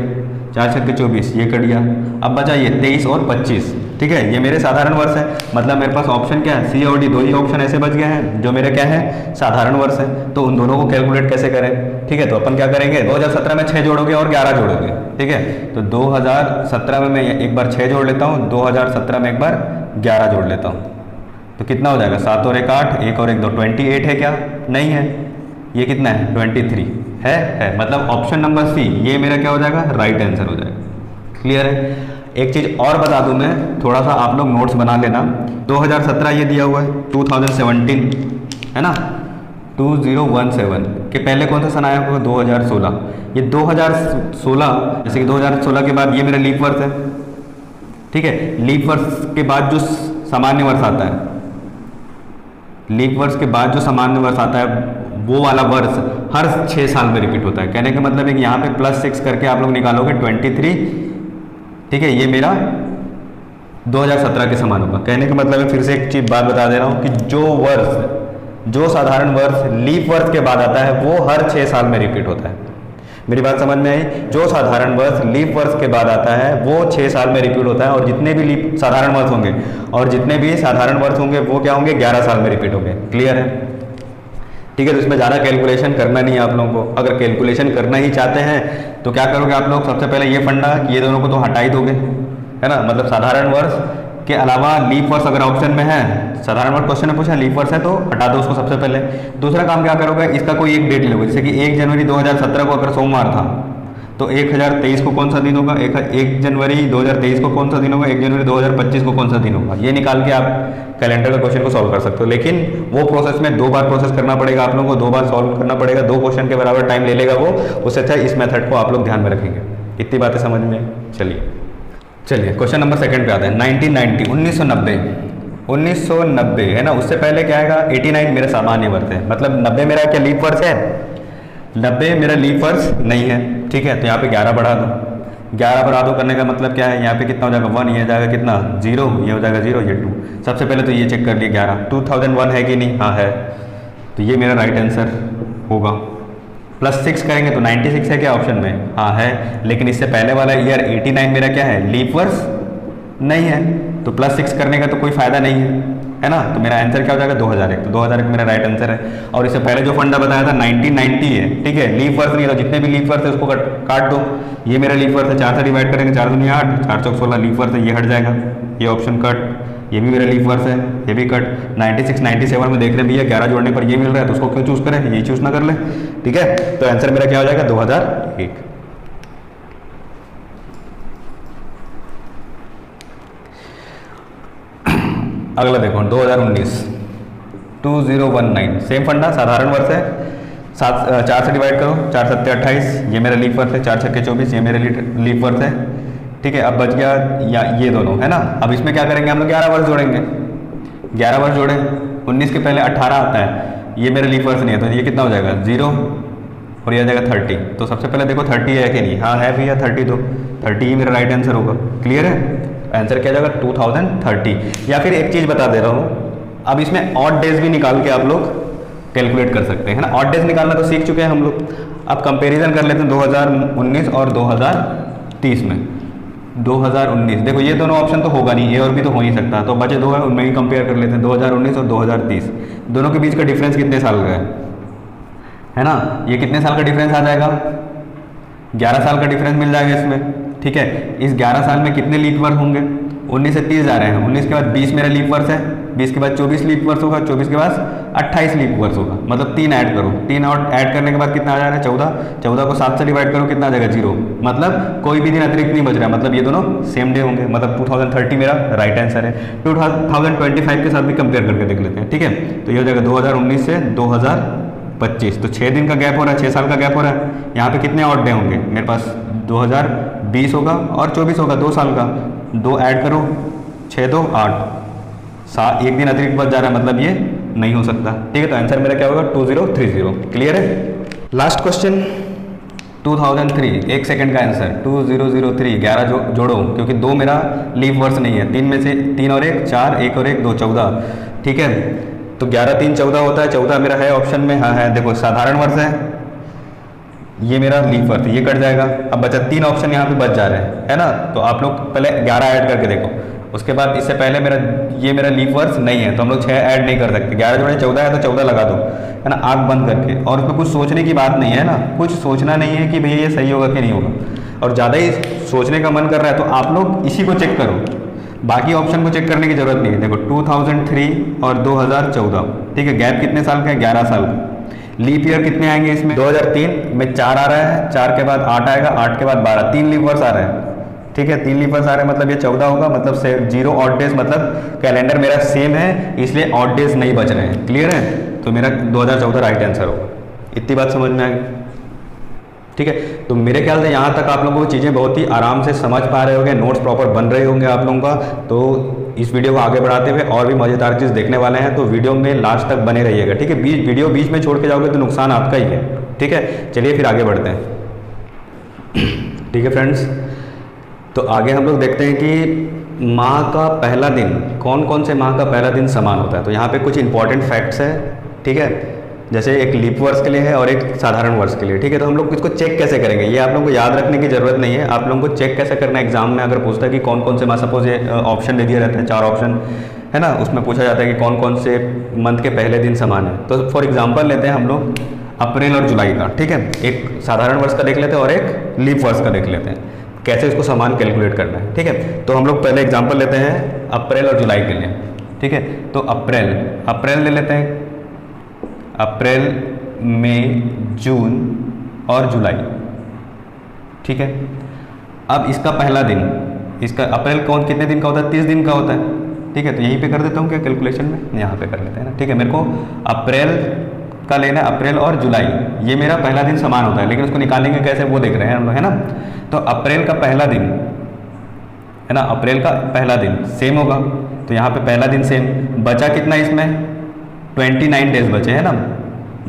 4 छक्के 24, ये कट गया। अब बचा ये 23 और 25, ठीक है? ये मेरे साधारण वर्ष है। मतलब मेरे पास ऑप्शन क्या है? सी और डी, दो ही ऑप्शन ऐसे बच गए हैं जो मेरे क्या है? साधारण वर्ष है। तो उन दोनों को कैलकुलेट कैसे करें, ठीक है? तो अपन क्या करेंगे, 2017 में 6 जोड़ोगे और 11 जोड़ोगे, ठीक है? तो 2017 में मैं एक बार 6 जोड़ लेता हूँ, 2017 में एक बार 11 जोड़ लेता हूँ, तो कितना हो जाएगा? 7 और 1 8, 1 और 1 2, 28 है क्या? नहीं है। ये कितना है? 23 है। मतलब ऑप्शन नंबर सी ये मेरा क्या हो जाएगा? राइट आंसर हो जाएगा। क्लियर है? एक चीज़ और बता दूं मैं, थोड़ा सा आप लोग नोट्स बना लेना। 2017 ये दिया हुआ है, 2017 है ना? 2017 के पहले कौन सा सन आया होगा? 2016। ये 2016, जैसे कि 2016 के बाद ये मेरा लीप वर्ष है, ठीक है? लीप वर्ष के बाद जो सामान्य वर्ष आता है, लीप वर्ष के बाद जो सामान्य वर्ष आता है वो वाला वर्ष हर 6 साल में रिपीट होता है। कहने का मतलब है कि यहाँ पे +6 करके आप लोग निकालोगे 23, ठीक है? ये मेरा 2017 के समान होगा। कहने का मतलब है, फिर से एक चीज बात बता दे रहा हूँ कि जो साधारण वर्ष लीप वर्ष के बाद आता है वो हर 6 साल में रिपीट होता है। मेरी बात समझ में आई? जो साधारण वर्ष लीप वर्ष के बाद आता है वो 6 साल में रिपीट होता है, और जितने भी लीप साधारण वर्ष होंगे और जितने भी साधारण वर्ष होंगे वो क्या होंगे? 11 साल में रिपीट होंगे। क्लियर है? ठीक है? तो इसमें ज़्यादा कैलकुलेशन करना नहीं है आप लोगों को। अगर कैलकुलेशन करना ही चाहते हैं तो क्या करोगे आप लोग? सबसे पहले ये फंडा कि ये दोनों को तो हटा ही दोगे, है ना? मतलब साधारण वर्ष के अलावा लीप वर्ष अगर ऑप्शन में है, साधारण वर्ष क्वेश्चन में पूछा लीप वर्ष है तो हटा दो उसको सबसे पहले। दूसरा काम क्या करोगे? इसका कोई एक डेट लोगे, जैसे कि 1 जनवरी 2017 को अगर सोमवार था तो 1023 को कौन सा दिन होगा? 1 जनवरी 2023 को कौन सा दिन होगा? 1 जनवरी 2025 को कौन सा दिन होगा? ये निकाल के आप कैलेंडर का क्वेश्चन को सॉल्व कर सकते हो। लेकिन वो प्रोसेस में 2 बार प्रोसेस करना पड़ेगा आप लोगों को, 2 बार सॉल्व करना पड़ेगा, 2 क्वेश्चन के बराबर टाइम ले लेगा वो। उससे अच्छा इस मेथड को आप लोग ध्यान में रखेंगे। इतनी बातें समझ में? चलिए क्वेश्चन नंबर 2 पे आते हैं। 1990 1990 है ना? उससे पहले क्या आएगा? 89 मेरा सामान्य वर्ष है। मतलब 90 मेरा क्या लीप वर्ष है? 90 मेरा लीप वर्ष नहीं है, ठीक है? तो यहाँ पे 11 बढ़ा दो। 11 बढ़ा दो करने का मतलब क्या है? यहाँ पे कितना हो जाएगा? 1, ये जाएगा कितना? 0, ये हो जाएगा 0, ये 2। सबसे पहले तो ये चेक कर लिए 11, 2001 है कि नहीं? हाँ है। तो ये मेरा राइट आंसर होगा। +6 करेंगे तो 96 है क्या ऑप्शन में? हाँ है। लेकिन इससे पहले वाला ईयर 89 मेरा क्या है? लीप वर्ष नहीं है, तो +6 करने का तो कोई फायदा नहीं है ना? तो मेरा आंसर क्या हो जाएगा? 2001। तो 2001 मेरा राइट आंसर है। और इससे पहले जो फंडा बताया था 1990 है, ठीक है? लीप वर्ष नहीं है, तो जितने भी लीप वर्ष है उसको काट दो। ये मेरा लीप वर्ष है, 4 से डिवाइड करेंगे, 4 दूनी 8, 4 चौक 16 लीप वर्ष है, ये हट जाएगा, ये ऑप्शन कट। ये भी मेरा लीप वर्ष है, ये भी कट। 96 97 में देख रहे भैया 11 जोड़ने पर ये मिल रहा है, तो उसको क्यों चूज करें? ये चूज ना कर ले, ठीक है? तो आंसर मेरा क्या हो जाएगा? 2001। अगला देखो 2019 सेम फंडा, साधारण वर्ष है। 4 से डिवाइड करो, 4 सत्ते 28, ये मेरा लीप वर्ष है। 4 छक्के 24, ये मेरा लीप वर्ष है, ठीक है? अब बच गया या ये दोनों, है ना? अब इसमें क्या करेंगे हम लोग? 11 वर्ष जोड़ेंगे। 11 वर्ष जोड़े, 19 के पहले 18 आता है, ये मेरा लीप वर्ष नहीं है, तो ये कितना हो जाएगा? 0, और ये आ जाएगा 30। तो सबसे पहले देखो 30 है कि नहीं, हाँ है भैया 30, तो 30 ही मेरा राइट आंसर होगा। क्लियर है, आंसर क्या जाएगा 2030। या फिर एक चीज़ बता दे रहा हूँ, अब इसमें ऑड डेज भी निकाल के आप लोग कैलकुलेट कर सकते हैं, है ना। ऑड डेज निकालना तो सीख चुके हैं हम लोग। अब कंपैरिजन कर लेते हैं 2019 और 2030 में। 2019 देखो ये दोनों ऑप्शन तो होगा नहीं, ए और बी तो हो नहीं सकता, तो बचे दो है, उनमें ही कंपेयर कर लेते हैं 2019 और 2030। दोनों के बीच का डिफरेंस कितने साल का है ना। ये कितने साल का डिफरेंस आ जाएगा, 11 साल का डिफरेंस मिल जाएगा इसमें। ठीक है, इस 11 साल में कितने लीप वर्ष होंगे, 19 से 30 जा रहे हैं, 19 के बाद 20 मेरा लीप वर्ष है, 20 के बाद 24 लीप वर्ष होगा, 24 के बाद 28 लीप वर्ष होगा, मतलब 3 ऐड करो, 3 और ऐड करने के बाद कितना आ जा रहा है 14, 14 को 7 से डिवाइड करो कितना आ जाएगा 0, मतलब कोई भी दिन अतिरिक्त नहीं बच रहा है, मतलब ये दोनों सेम डे होंगे, मतलब 2030 मेरा राइट आंसर है। 2025 के साथ भी कंपेयर करके देख लेते हैं। ठीक है, तो ये हो जाएगा 2019 से 2025, तो 6 दिन का गैप हो रहा है, 6 साल का गैप हो रहा है। यहाँ पे कितने ऑड डे होंगे मेरे पास, 2020 होगा और 24 होगा, 2 साल का, 2 ऐड करो, 6 2 8, एक दिन अतिरिक्त बच जा रहा है, मतलब ये नहीं हो सकता। ठीक है, तो आंसर मेरा क्या होगा 2030। क्लियर है। लास्ट क्वेश्चन 2003, 1 सेकंड का आंसर 2003, 11 जोड़ो क्योंकि 2 मेरा लीप वर्ष नहीं है, 3 में से 3 और 1 4, 1 और 1 2, 14। ठीक है, तो 11 3 14 होता है, 14 मेरा है ऑप्शन में, हाँ है। देखो साधारण वर्ष है, ये मेरा लीप वर्ष, ये कट जाएगा, अब बचा 3 ऑप्शन यहाँ पे बच जा रहे हैं, है ना। तो आप लोग पहले 11 ऐड करके देखो, उसके बाद इससे पहले ये मेरा लीप वर्ष नहीं है, तो हम लोग 6 ऐड नहीं कर सकते। 11 जोड़े 14 है तो 14 लगा दो, है ना, आँख बंद करके। और उसमें कुछ सोचने की बात नहीं है ना, कुछ सोचना नहीं है कि भैया ये सही होगा कि नहीं होगा, और ज़्यादा ही सोचने का मन कर रहा है तो आप लोग इसी को चेक करो, बाकी ऑप्शन को चेक करने की जरूरत नहीं है। देखो 2003 और 2014, ठीक है, गैप कितने साल का है, 11 साल का। लीप ईयर कितने आएंगे इसमें, 2003 में 4 आ रहा है, 4 के बाद 8 आएगा, 8 के बाद 12, 3 लीप वर्ष आ रहे हैं। ठीक है, 3 लीप वर्ष आ रहे हैं, मतलब ये 14 होगा, मतलब से 0 ऑड डेज, मतलब कैलेंडर मेरा सेम है, इसलिए ऑड डेज नहीं बच रहे हैं। क्लियर है, तो मेरा 2014 राइट आंसर होगा। इतनी बात समझ में आ गई। ठीक है, तो मेरे ख्याल से यहाँ तक आप लोगों को चीज़ें बहुत ही आराम से समझ पा रहे होंगे, नोट्स प्रॉपर बन रहे होंगे आप लोगों का। तो इस वीडियो को आगे बढ़ाते हुए और भी मज़ेदार चीज़ देखने वाले हैं, तो वीडियो में लास्ट तक बने रहिएगा। ठीक है, वीडियो बीच में छोड़ के जाओगे तो नुकसान आपका ही है। ठीक है, चलिए फिर आगे बढ़ते हैं। ठीक है फ्रेंड्स, तो आगे हम लोग देखते हैं कि माह का पहला दिन, कौन कौन से माह का पहला दिन समान होता है। तो यहाँ पे कुछ इंपॉर्टेंट फैक्ट्स है। ठीक है, जैसे एक लीप वर्ष के लिए है और एक साधारण वर्ष के लिए। ठीक है, तो हम लोग इसको चेक कैसे करेंगे, ये आप लोगों को याद रखने की जरूरत नहीं है। आप लोगों को चेक कैसे करना है, एग्जाम में अगर पूछता है कि कौन कौन से माह, सपोज ये ऑप्शन दे दिया रहता है 4 ऑप्शन, है ना, उसमें पूछा जाता है कि कौन कौन से मंथ के पहले दिन समान है। तो फॉर एग्जाम्पल लेते हैं हम लोग अप्रैल और जुलाई का। ठीक है, एक साधारण वर्ष का देख लेते हैं और एक लीप वर्ष का देख लेते हैं, कैसे इसको समान कैलकुलेट करना है। ठीक है, तो हम लोग पहले एग्जाम्पल लेते हैं अप्रैल और जुलाई के लिए। ठीक है, तो अप्रैल ले लेते हैं, अप्रैल मई जून और जुलाई। ठीक है, अब इसका पहला दिन, इसका अप्रैल कौन कितने दिन का होता है, 30 दिन का होता है। ठीक है, तो यहीं पे कर देता हूँ क्या कैलकुलेशन में, यहाँ पे कर लेते हैं ना। ठीक है, मेरे को अप्रैल का लेना है, अप्रैल और जुलाई, ये मेरा पहला दिन समान होता है, लेकिन उसको निकालेंगे कैसे वो देख रहे हैं हम लोग, है ना। तो अप्रैल का पहला दिन, है ना, अप्रैल का पहला दिन सेम होगा, तो यहाँ पे पहला दिन सेम। बचा कितना इसमें, 29 डेज बचे, है ना,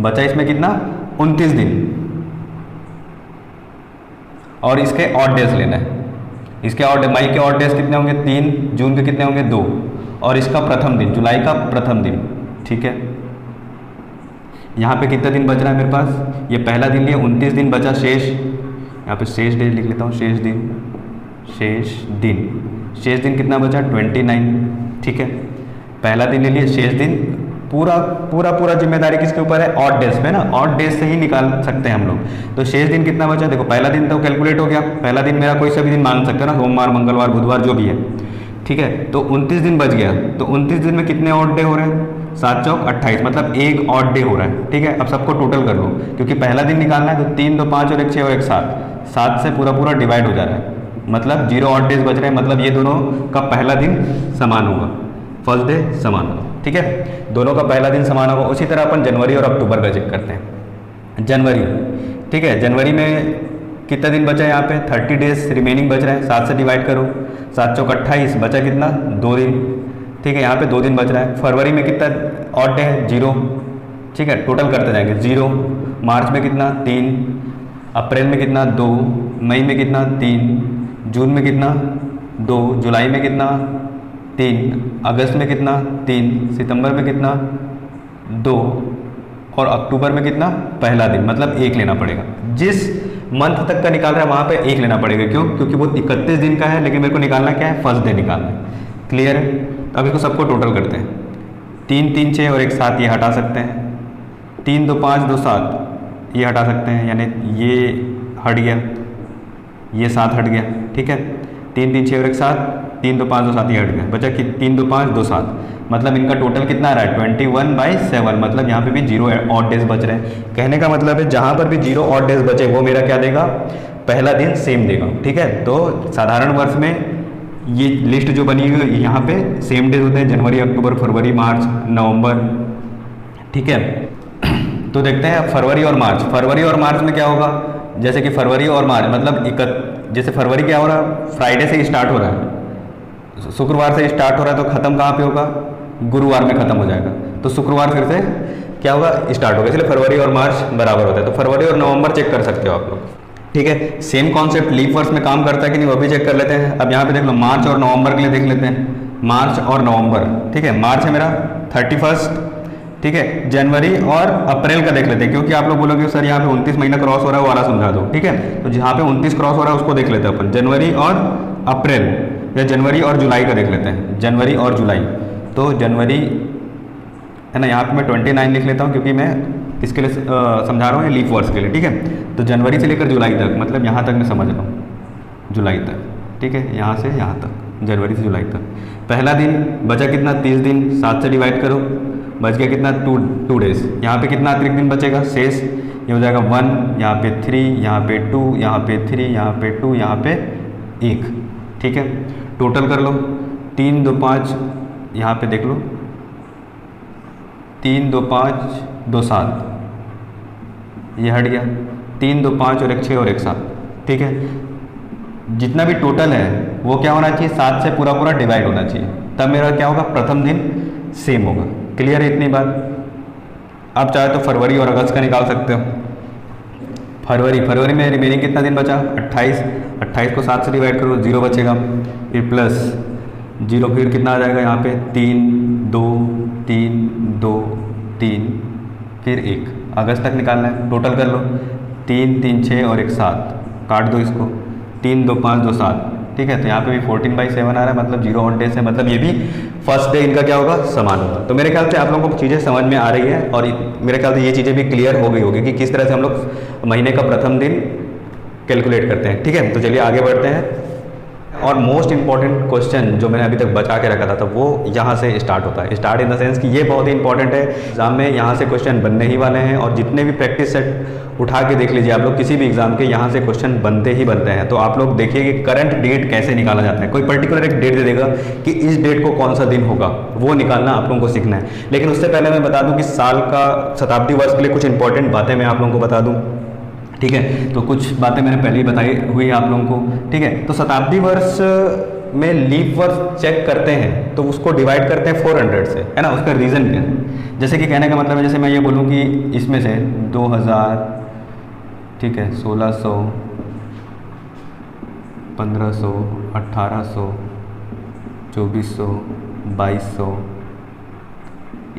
बचा इसमें कितना 29 दिन, और इसके ऑड डेज लेना है। इसके ऑड, मई के ऑड डेज कितने होंगे 3, जून के कितने होंगे 2, और इसका प्रथम दिन, जुलाई का प्रथम दिन। ठीक है, यहाँ पे कितना दिन बच रहा है मेरे पास, ये पहला दिन लिए 29 दिन बचा, शेष यहाँ पे शेष डेज लिख लेता हूँ, शेष दिन कितना बचा 29। ठीक है, पहला दिन ले लिए, शेष दिन, पूरा जिम्मेदारी किसके ऊपर है, ऑड डेज पे ना, ऑड डेज से ही निकाल सकते हैं हम लोग। तो शेष दिन कितना बचा, देखो पहला दिन तो कैलकुलेट हो गया, पहला दिन मेरा कोई सा भी दिन मान सकते हो ना, सोमवार मंगलवार बुधवार जो भी है। ठीक है, तो 29 दिन बच गया, तो 29 दिन में कितने ऑड डे हो रहे हैं, 7 चौक 28, मतलब एक ऑड डे हो रहा है। ठीक है, अब सबको टोटल कर लो, क्योंकि पहला दिन निकालना है, तो 3 2 5 और 1 6 और 1 7 से पूरा डिवाइड हो जा रहा है, मतलब 0 ऑड डेज बच रहे हैं, मतलब ये दोनों का पहला दिन समान होगा, फर्स्ट डे समान होगा। ठीक है, दोनों का पहला दिन समान होगा। उसी तरह अपन जनवरी और अक्टूबर का चेक करते हैं। जनवरी, ठीक है, जनवरी में कितना दिन बचा है, यहाँ पे 30 डेज रिमेनिंग बच रहे हैं, 7 से डिवाइड करो, 7 चौक 28, बचा कितना 2 दिन। ठीक है, यहाँ पे 2 दिन बच रहा है। फरवरी में कितना ऑड डे है, 0। ठीक है, टोटल करते जाएंगे, 0 मार्च में कितना 3, अप्रैल में कितना 2, मई में कितना 3, जून में कितना 2, जुलाई में कितना 3, अगस्त में कितना 3, सितंबर में कितना 2 और अक्टूबर में कितना पहला दिन, मतलब 1 लेना पड़ेगा। जिस मंथ तक का निकाल रहा है वहाँ पे 1 लेना पड़ेगा। क्यों? क्योंकि वो 31 दिन का है, लेकिन मेरे को निकालना क्या है, फर्स्ट डे निकालना है। क्लियर है? अब इसको सबको टोटल करते हैं। 3 3 6 और 1 7 ये हटा सकते हैं। 3 2 5 2 7 ये हटा सकते हैं, यानी ये हट गया, ये 7 हट गया। ठीक है, 3 3 6 और 1 7, 3 2 5 2 7 ये हट गया, बचा कि 3 2 5 2 7, मतलब इनका टोटल कितना आ रहा है 21/7। मतलब यहाँ पे भी 0 ऑड डेज बच रहे हैं। कहने का मतलब है जहाँ पर भी 0 ऑड डेज बचे वो मेरा क्या देगा, पहला दिन सेम देगा। ठीक है, तो साधारण वर्ष में ये लिस्ट जो बनी हुई है यहाँ पे सेम डेज होते हैं, जनवरी अक्टूबर फरवरी मार्च नवंबर। ठीक है, तो देखते हैं फरवरी और मार्च। फरवरी और मार्च में क्या होगा, जैसे कि फरवरी और मार्च मतलब जैसे फरवरी क्या हो रहा है, फ्राइडे से स्टार्ट हो रहा है, शुक्रवार से स्टार्ट हो रहा है, तो ख़त्म कहाँ पे होगा, गुरुवार में ख़त्म हो जाएगा। तो शुक्रवार फिर से क्या होगा, स्टार्ट होगा, इसलिए फरवरी और मार्च बराबर होता है। तो फरवरी और नवंबर चेक कर सकते हो आप लोग। ठीक है, सेम कॉन्सेप्ट लीप वर्ष में काम करता है कि नहीं वो भी चेक कर लेते हैं। अब यहाँ पे देख लो मार्च और नवंबर के लिए देख लेते हैं, मार्च और नवंबर। ठीक है, मार्च है मेरा 31, ठीक है, जनवरी और अप्रैल का देख लेते हैं, क्योंकि आप लोग बोलोगे सर यहाँ पे 29 महीना क्रॉस हो रहा है, वो वाला समझा दो। ठीक है, तो जहाँ पे 29 क्रॉस हो रहा है उसको देख लेते हैं अपन, जनवरी और अप्रैल, या जनवरी और जुलाई का देख लेते हैं, जनवरी और जुलाई। तो जनवरी है ना, यहाँ पे मैं 29 लिख लेता हूँ, क्योंकि मैं इसके लिए समझा रहा हूँ, लीप वर्ष के लिए। ठीक है, तो जनवरी से लेकर जुलाई तक, मतलब यहाँ तक मैं समझ रहा हूँ, जुलाई तक। ठीक है, यहाँ से यहाँ तक, जनवरी से जुलाई तक। पहला दिन बचा कितना, 30 दिन, 7 से डिवाइड करो, बच गया कितना, 2 डेज। यहाँ पे कितना अतिरिक्त दिन बचेगा, शेष ये हो जाएगा 1, यहाँ पे 3, यहाँ पे 2, यहाँ पे 3, यहाँ पे 2, यहाँ पे 1। ठीक है, टोटल कर लो, 3 2 5, यहाँ पे देख लो, 3 2 5 2 7 ये हट गया, 3 2 5 और 1 6 और 1 7। ठीक है, जितना भी टोटल है वो क्या होना चाहिए, 7 से पूरा पूरा डिवाइड होना चाहिए, तब मेरा क्या होगा, प्रथम दिन सेम होगा। क्लियर है इतनी बात? आप चाहे तो फरवरी और अगस्त का निकाल सकते हो। फरवरी में रिमेनिंग कितना दिन बचा, 28, 28 को 7 से डिवाइड करो, 0 बचेगा, फिर प्लस 0, फिर कितना आ जाएगा यहाँ पे, 3 2 3 2 3, फिर 1। अगस्त तक निकालना है, टोटल कर लो, 3 3 6 और 1 7, काट दो इसको, 3 2 5 2 7। ठीक है, तो यहाँ पे भी 14/7 आ रहा है, मतलब 0 ऑड डेज है, मतलब ये भी फर्स्ट डे इनका क्या होगा, समान होगा। तो मेरे ख्याल से आप लोगों को चीज़ें समझ में आ रही है, और मेरे ख्याल से ये चीज़ें भी क्लियर हो गई होगी कि किस तरह से हम लोग महीने का प्रथम दिन कैलकुलेट करते हैं। ठीक है, तो चलिए आगे बढ़ते हैं। और मोस्ट इंपॉर्टेंट क्वेश्चन जो मैंने अभी तक बचा के रखा था, तो वो यहाँ से स्टार्ट होता है। स्टार्ट इन द सेंस कि ये बहुत ही इंपॉर्टेंट है, एग्जाम में यहाँ से क्वेश्चन बनने ही वाले हैं, और जितने भी प्रैक्टिस सेट उठा के देख लीजिए आप लोग, किसी भी एग्जाम के यहाँ से क्वेश्चन बनते ही बनते हैं। तो आप लोग देखिए कि करंट डेट कैसे निकाला जाता है। कोई पर्टिकुलर एक डेट दे देगा कि इस डेट को कौन सा दिन होगा, वो निकालना आप लोगों को सीखना है। लेकिन उससे पहले मैं बता दूँ कि साल का शताब्दी वर्ष के लिए कुछ इंपॉर्टेंट बातें मैं आप लोगों को बता दूँ। ठीक है, तो कुछ बातें मैंने पहले ही बताई हुई है आप लोगों को। ठीक है, तो शताब्दी वर्ष में लीप वर्ष चेक करते हैं तो उसको डिवाइड करते हैं 400 से, है ना। उसका रीज़न क्या है, जैसे कि कहने का मतलब है, जैसे मैं ये बोलूँ कि इसमें से 2000, ठीक है, 1600, 1500, 1800, 2400, 2200,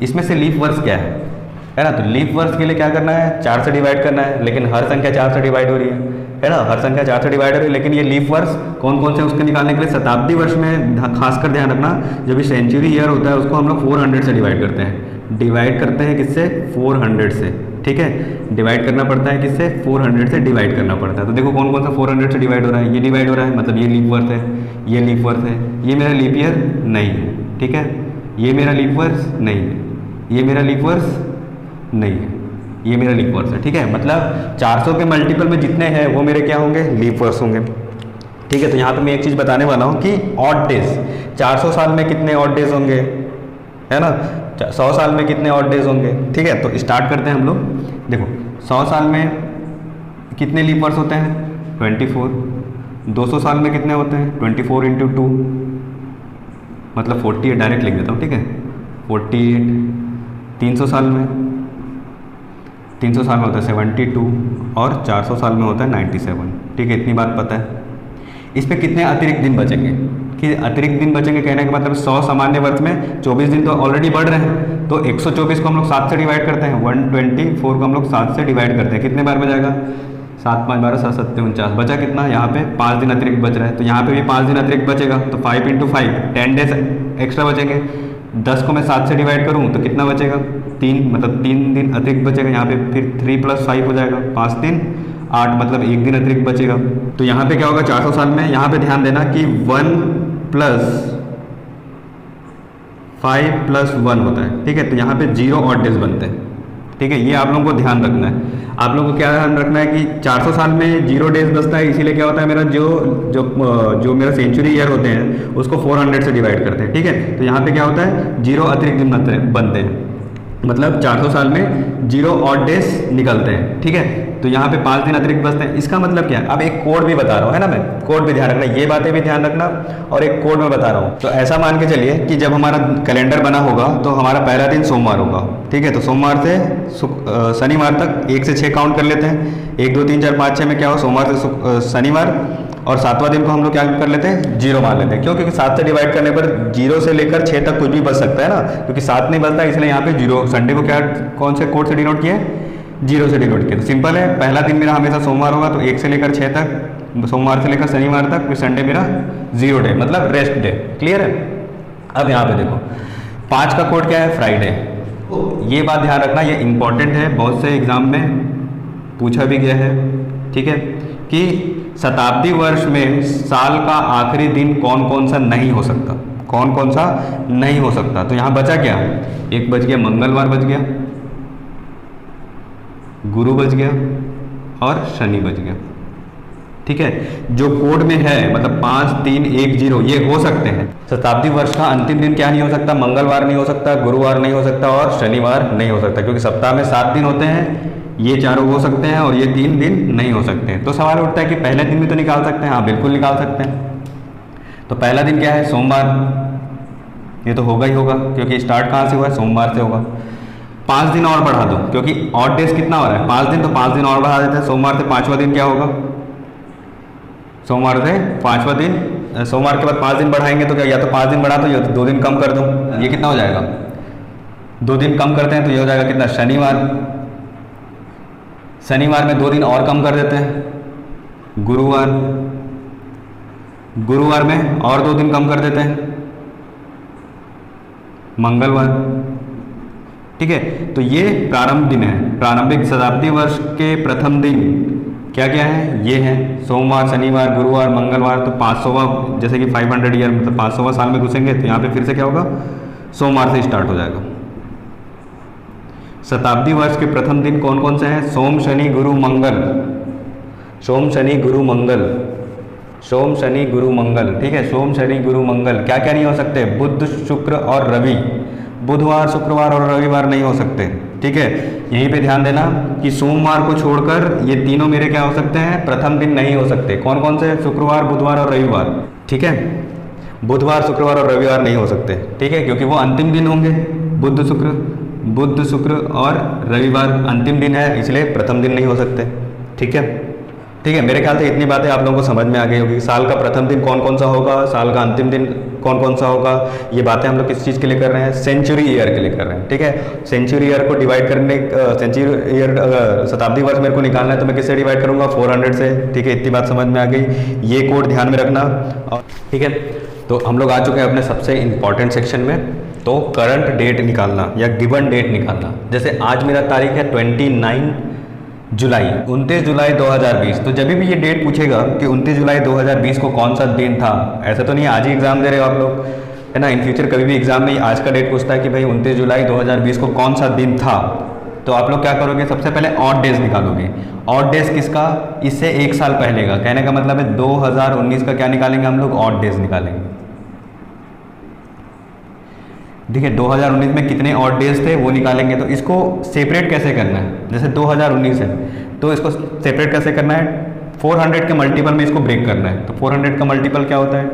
इसमें से लीप वर्ष क्या है ना। तो लीप वर्ष के लिए क्या करना है, 4 से डिवाइड करना है, लेकिन हर संख्या 4 से डिवाइड हो रही है ना, हर संख्या 4 से डिवाइड हो रही है। लेकिन ये लीप वर्ष कौन कौन से उसके निकालने के लिए, शताब्दी वर्ष में खासकर ध्यान रखना, जब भी सेंचुरी ईयर होता है उसको हम लोग 400 से डिवाइड करते हैं। डिवाइड करते हैं किससे, 400 से। ठीक है, डिवाइड करना पड़ता है किससे, 400 से डिवाइड करना पड़ता है। तो देखो कौन कौन सा 400 से डिवाइड हो रहा है, ये डिवाइड हो रहा है, मतलब ये लीप वर्ष है, ये लीप वर्ष है, ये मेरा लीप ईयर नहीं है। ठीक है, ये मेरा लीप वर्ष नहीं है, ये मेरा लीप वर्ष नहीं है, ये मेरा लीप वर्ष है। ठीक है, मतलब 400 के मल्टीपल में जितने हैं वो मेरे क्या होंगे, लीप वर्ष होंगे। ठीक है, तो यहाँ पे मैं एक चीज़ बताने वाला हूँ कि ऑड डेज, 400 साल में कितने ऑड डेज होंगे, है ना, 100 साल में कितने ऑड डेज होंगे। ठीक है, तो स्टार्ट करते हैं हम लोग। देखो 100 साल में कितने लीप वर्ष होते हैं, 24। 200 साल में कितने होते हैं, 24 × 2, मतलब 48, डायरेक्ट लिख देता हूँ। ठीक है, 48। 300 साल में 300 साल में होता है 72 और 400 साल में होता है 97। ठीक है, इतनी बात पता है। इस पे कितने अतिरिक्त दिन बचेंगे, कि अतिरिक्त दिन बचेंगे कहने का मतलब 100 सामान्य वर्ष में 24 दिन तो ऑलरेडी बढ़ रहे हैं, तो 124 को हम लोग 7 से डिवाइड करते हैं, 124 को हम लोग 7 से डिवाइड करते हैं, कितने बार बचेगा 7 5 12 7 7 49, बचा कितना यहाँ पे 5 दिन अतिरिक्त बच रहा है, तो यहाँ पे भी 5 दिन अतिरिक्त बचेगा, तो 5 × 5 10 डेज एक्स्ट्रा बचेंगे। 10 को मैं 7 से डिवाइड करूँ तो कितना बचेगा 3, मतलब 3 दिन अतिरिक्त बचेगा यहाँ पे, फिर 3 + 5 हो जाएगा 5 3 8, मतलब 1 दिन अतिरिक्त बचेगा। तो यहाँ पे क्या होगा 400 साल में, यहाँ पे ध्यान देना कि 1 + 5 + 1 होता है। ठीक है, तो यहाँ पे 0 ऑड डेज बनते हैं। ठीक है, ये आप लोगों को ध्यान रखना है। आप लोगों को क्या ध्यान रखना है कि 400 साल में 0 डेज बचता है, इसीलिए क्या होता है मेरा जो मेरा सेंचुरी ईयर होते हैं उसको 400 से डिवाइड करते हैं। ठीक है, तो यहाँ पे क्या होता है 0 अतिरिक्त दिन बनते हैं, मतलब 400 साल में 0 ऑड डेज निकलते हैं। ठीक है, तो यहाँ पे 5 दिन अतिरिक्त बचते हैं। इसका मतलब क्या है, अब एक कोड भी बता रहा हूँ, है ना, मैं कोड भी ध्यान रखना, ये बातें भी ध्यान रखना, और एक कोड में बता रहा हूँ। तो ऐसा मान के चलिए कि जब हमारा कैलेंडर बना होगा तो हमारा पहला दिन सोमवार होगा। ठीक है, तो सोमवार से शनिवार तक 1 से 6 काउंट कर लेते हैं। 1 2 3 4 5 6 में क्या हो, सोमवार से शनिवार, और 7वां दिन को हम लोग क्या कर लेते हैं 0 मान लेते हैं। क्यों, क्योंकि 7 से डिवाइड करने पर 0 से लेकर 6 तक कुछ भी बच सकता है ना, क्योंकि 7 नहीं बचता, इसलिए यहाँ पे 0 संडे को क्या कौन से कोड से डिनोट किया है 0 से डिनोट किया। तो सिंपल है, पहला दिन मेरा हमेशा सोमवार होगा, तो 1 से लेकर 6 तक, सोमवार से लेकर शनिवार तक, फिर संडे मेरा 0 डे, मतलब रेस्ट डे। क्लियर है। अब यहाँ पे देखो 5 का कोड क्या है, फ्राइडे। ये बात ध्यान रखना, ये इंपॉर्टेंट है, बहुत से एग्जाम में पूछा भी गया है। ठीक है, कि शताब्दी वर्ष में साल का आखिरी दिन कौन कौन सा नहीं हो सकता, कौन कौन सा नहीं हो सकता। तो यहाँ बचा क्या, एक बच गया मंगलवार, बच गया गुरु, बच गया और शनि बच गया। ठीक है, जो कोड में है मतलब 5 3 1 0 ये हो सकते हैं। शताब्दी वर्ष का अंतिम दिन क्या नहीं हो सकता, मंगलवार नहीं हो सकता, गुरुवार नहीं हो सकता और शनिवार नहीं हो सकता, क्योंकि सप्ताह में 7 दिन होते हैं, ये चारों हो सकते हैं और ये 3 दिन नहीं हो सकते हैं। तो सवाल उठता है कि पहले दिन भी तो निकाल सकते हैं। हाँ, बिल्कुल निकाल सकते हैं। तो पहला दिन क्या है, सोमवार, ये तो होगा ही होगा, क्योंकि स्टार्ट कहाँ से हुआ है, सोमवार से होगा। 5 दिन और बढ़ा दो, क्योंकि ऑड डेज कितना हो रहा है 5 दिन, तो 5 दिन और बढ़ा देते हैं। सोमवार से 5वां दिन क्या होगा, सोमवार से 5वां दिन, सोमवार के बाद 5 दिन बढ़ाएंगे तो क्या, या तो 5 दिन बढ़ा दो या तो 2 दिन कम कर दो, ये कितना हो जाएगा 2 दिन कम करते हैं तो ये हो जाएगा कितना, शनिवार। शनिवार में 2 दिन और कम कर देते हैं, गुरुवार। गुरुवार में और 2 दिन कम कर देते हैं, मंगलवार। ठीक है, तो ये प्रारंभ दिन है। प्रारंभिक शताब्दी वर्ष के प्रथम दिन क्या क्या है, ये है सोमवार, शनिवार, गुरुवार, मंगलवार। तो 500वां, जैसे कि 500 ईयर मतलब 500वां साल में घुसेंगे, तो यहाँ पे फिर से क्या होगा, सोमवार से स्टार्ट हो जाएगा। शताब्दी वर्ष के प्रथम दिन कौन कौन से हैं, सोम शनि गुरु मंगल, सोम शनि गुरु मंगल, सोम शनि गुरु मंगल। ठीक है, सोम शनि गुरु मंगल। क्या क्या नहीं हो सकते, बुध शुक्र और रवि, बुधवार शुक्रवार और रविवार नहीं हो सकते। ठीक है, यहीं पे ध्यान देना कि सोमवार को छोड़कर ये तीनों मेरे क्या हो सकते हैं, प्रथम दिन नहीं हो सकते। कौन कौन से, शुक्रवार, बुधवार और रविवार। ठीक है, बुधवार शुक्रवार और रविवार नहीं हो सकते। ठीक है, क्योंकि वो अंतिम दिन होंगे, बुध शुक्र और रविवार अंतिम दिन है, इसलिए प्रथम दिन नहीं हो सकते। ठीक है, ठीक है, मेरे ख्याल से इतनी बातें आप लोगों को समझ में आ गई होगी। साल का प्रथम दिन कौन कौन सा होगा, साल का अंतिम दिन कौन कौन सा होगा, ये बातें हम लोग किस चीज़ के लिए कर रहे हैं, सेंचुरी ईयर के लिए कर रहे हैं। ठीक है, सेंचुरी ईयर को डिवाइड करने, सेंचुरी ईयर शताब्दी वर्ष मेरे को निकालना है तो मैं किससे डिवाइड करूँगा, 400 से। ठीक है, इतनी बात समझ में आ गई, ये कोड ध्यान में रखना। और ठीक है, तो हम लोग आ चुके हैं अपने सबसे इम्पॉर्टेंट सेक्शन में। तो करंट डेट निकालना या गिवन डेट निकालना। जैसे आज मेरा तारीख है 29 जुलाई, 29 जुलाई 2020। तो जब भी ये डेट पूछेगा कि 29 जुलाई 2020 को कौन सा दिन था, ऐसा तो नहीं आज ही एग्जाम दे रहे हो आप लोग, है ना। इन फ्यूचर कभी भी एग्जाम में आज का डेट पूछता है कि भाई 29 जुलाई 2020 को कौन सा दिन था, तो आप लोग क्या करोगे, सबसे पहले ऑड डेज निकालोगे। ऑड डेज किसका, इससे 1 साल पहले का। कहने का मतलब है 2019 का क्या निकालेंगे हम लोग, ऑड डेज निकालेंगे। ठीक है, 2019 में कितने ऑड डेज थे वो निकालेंगे। तो इसको सेपरेट कैसे करना है, जैसे 2019 है तो इसको सेपरेट कैसे करना है, 400 के मल्टीपल में इसको ब्रेक करना है। तो 400 का मल्टीपल क्या होता है,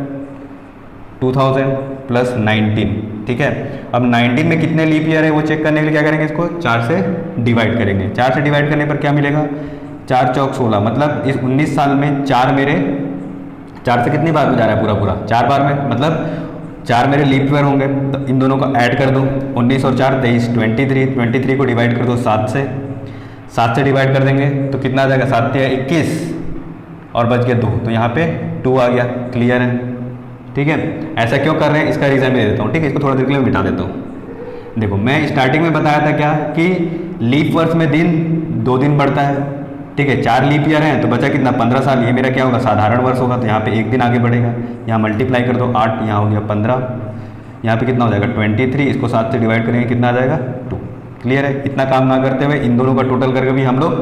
2000 + 19। ठीक है। अब 19 में कितने लीप ईयर है वो चेक करने के लिए क्या करेंगे, इसको 4 से डिवाइड करेंगे। 4 से डिवाइड करने पर क्या मिलेगा, 4 चौक 16, मतलब इस 19 साल में 4 मेरे 4 से कितनी बार में जा रहा है पूरा पूरा 4 बार में, मतलब 4 मेरे लीप ईयर होंगे। तो इन दोनों को ऐड कर दो, 19 और 4 23, 23 को डिवाइड कर दो 7 से, 7 से डिवाइड कर देंगे तो कितना आ जाएगा, 7 या 21 और बच गया 2, तो यहाँ पे 2 आ गया। क्लियर है, ठीक है। ऐसा क्यों कर रहे हैं इसका रीज़न मैं दे देता हूँ, ठीक है। इसको थोड़ा देर के लिए मिटा देता हूँ। देखो मैं स्टार्टिंग में बताया था क्या कि लीप वर्ष में दिन 2 दिन बढ़ता है, ठीक है। 4 लीप ईयर हैं तो बचा कितना, 15 साल। ये मेरा क्या होगा, साधारण वर्ष होगा, तो यहाँ पे 1 दिन आगे बढ़ेगा। यहाँ मल्टीप्लाई कर दो 8, यहाँ हो गया 15, यहाँ पे कितना हो जाएगा 23, इसको 7 से डिवाइड करेंगे कितना आ जाएगा 2। क्लियर है। इतना काम ना करते हुए इन दोनों का टोटल करके भी हम लोग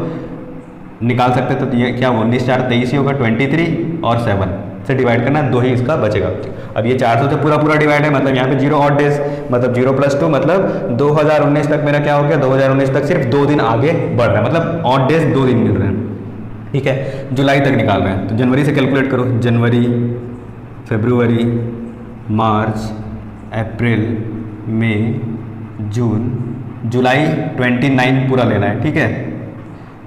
निकाल सकते हैं। तो ये क्या 19 4 23 ही होगा, 23 और 7 से डिवाइड करना, 2 ही इसका बचेगा। अब ये 400 से पूरा पूरा डिवाइड है, मतलब यहाँ पे 0 ऑड डेज, मतलब 0 + 2, मतलब 2019 तक मेरा क्या हो गया, 2019 तक सिर्फ 2 दिन आगे बढ़ रहा है, मतलब ऑड डेज 2 दिन मिल रहे हैं, ठीक है। जुलाई तक निकाल रहे हैं तो जनवरी से कैलकुलेट करो, जनवरी, फरवरी, मार्च, अप्रैल, मई, जून, जुलाई 29 पूरा लेना है, ठीक है।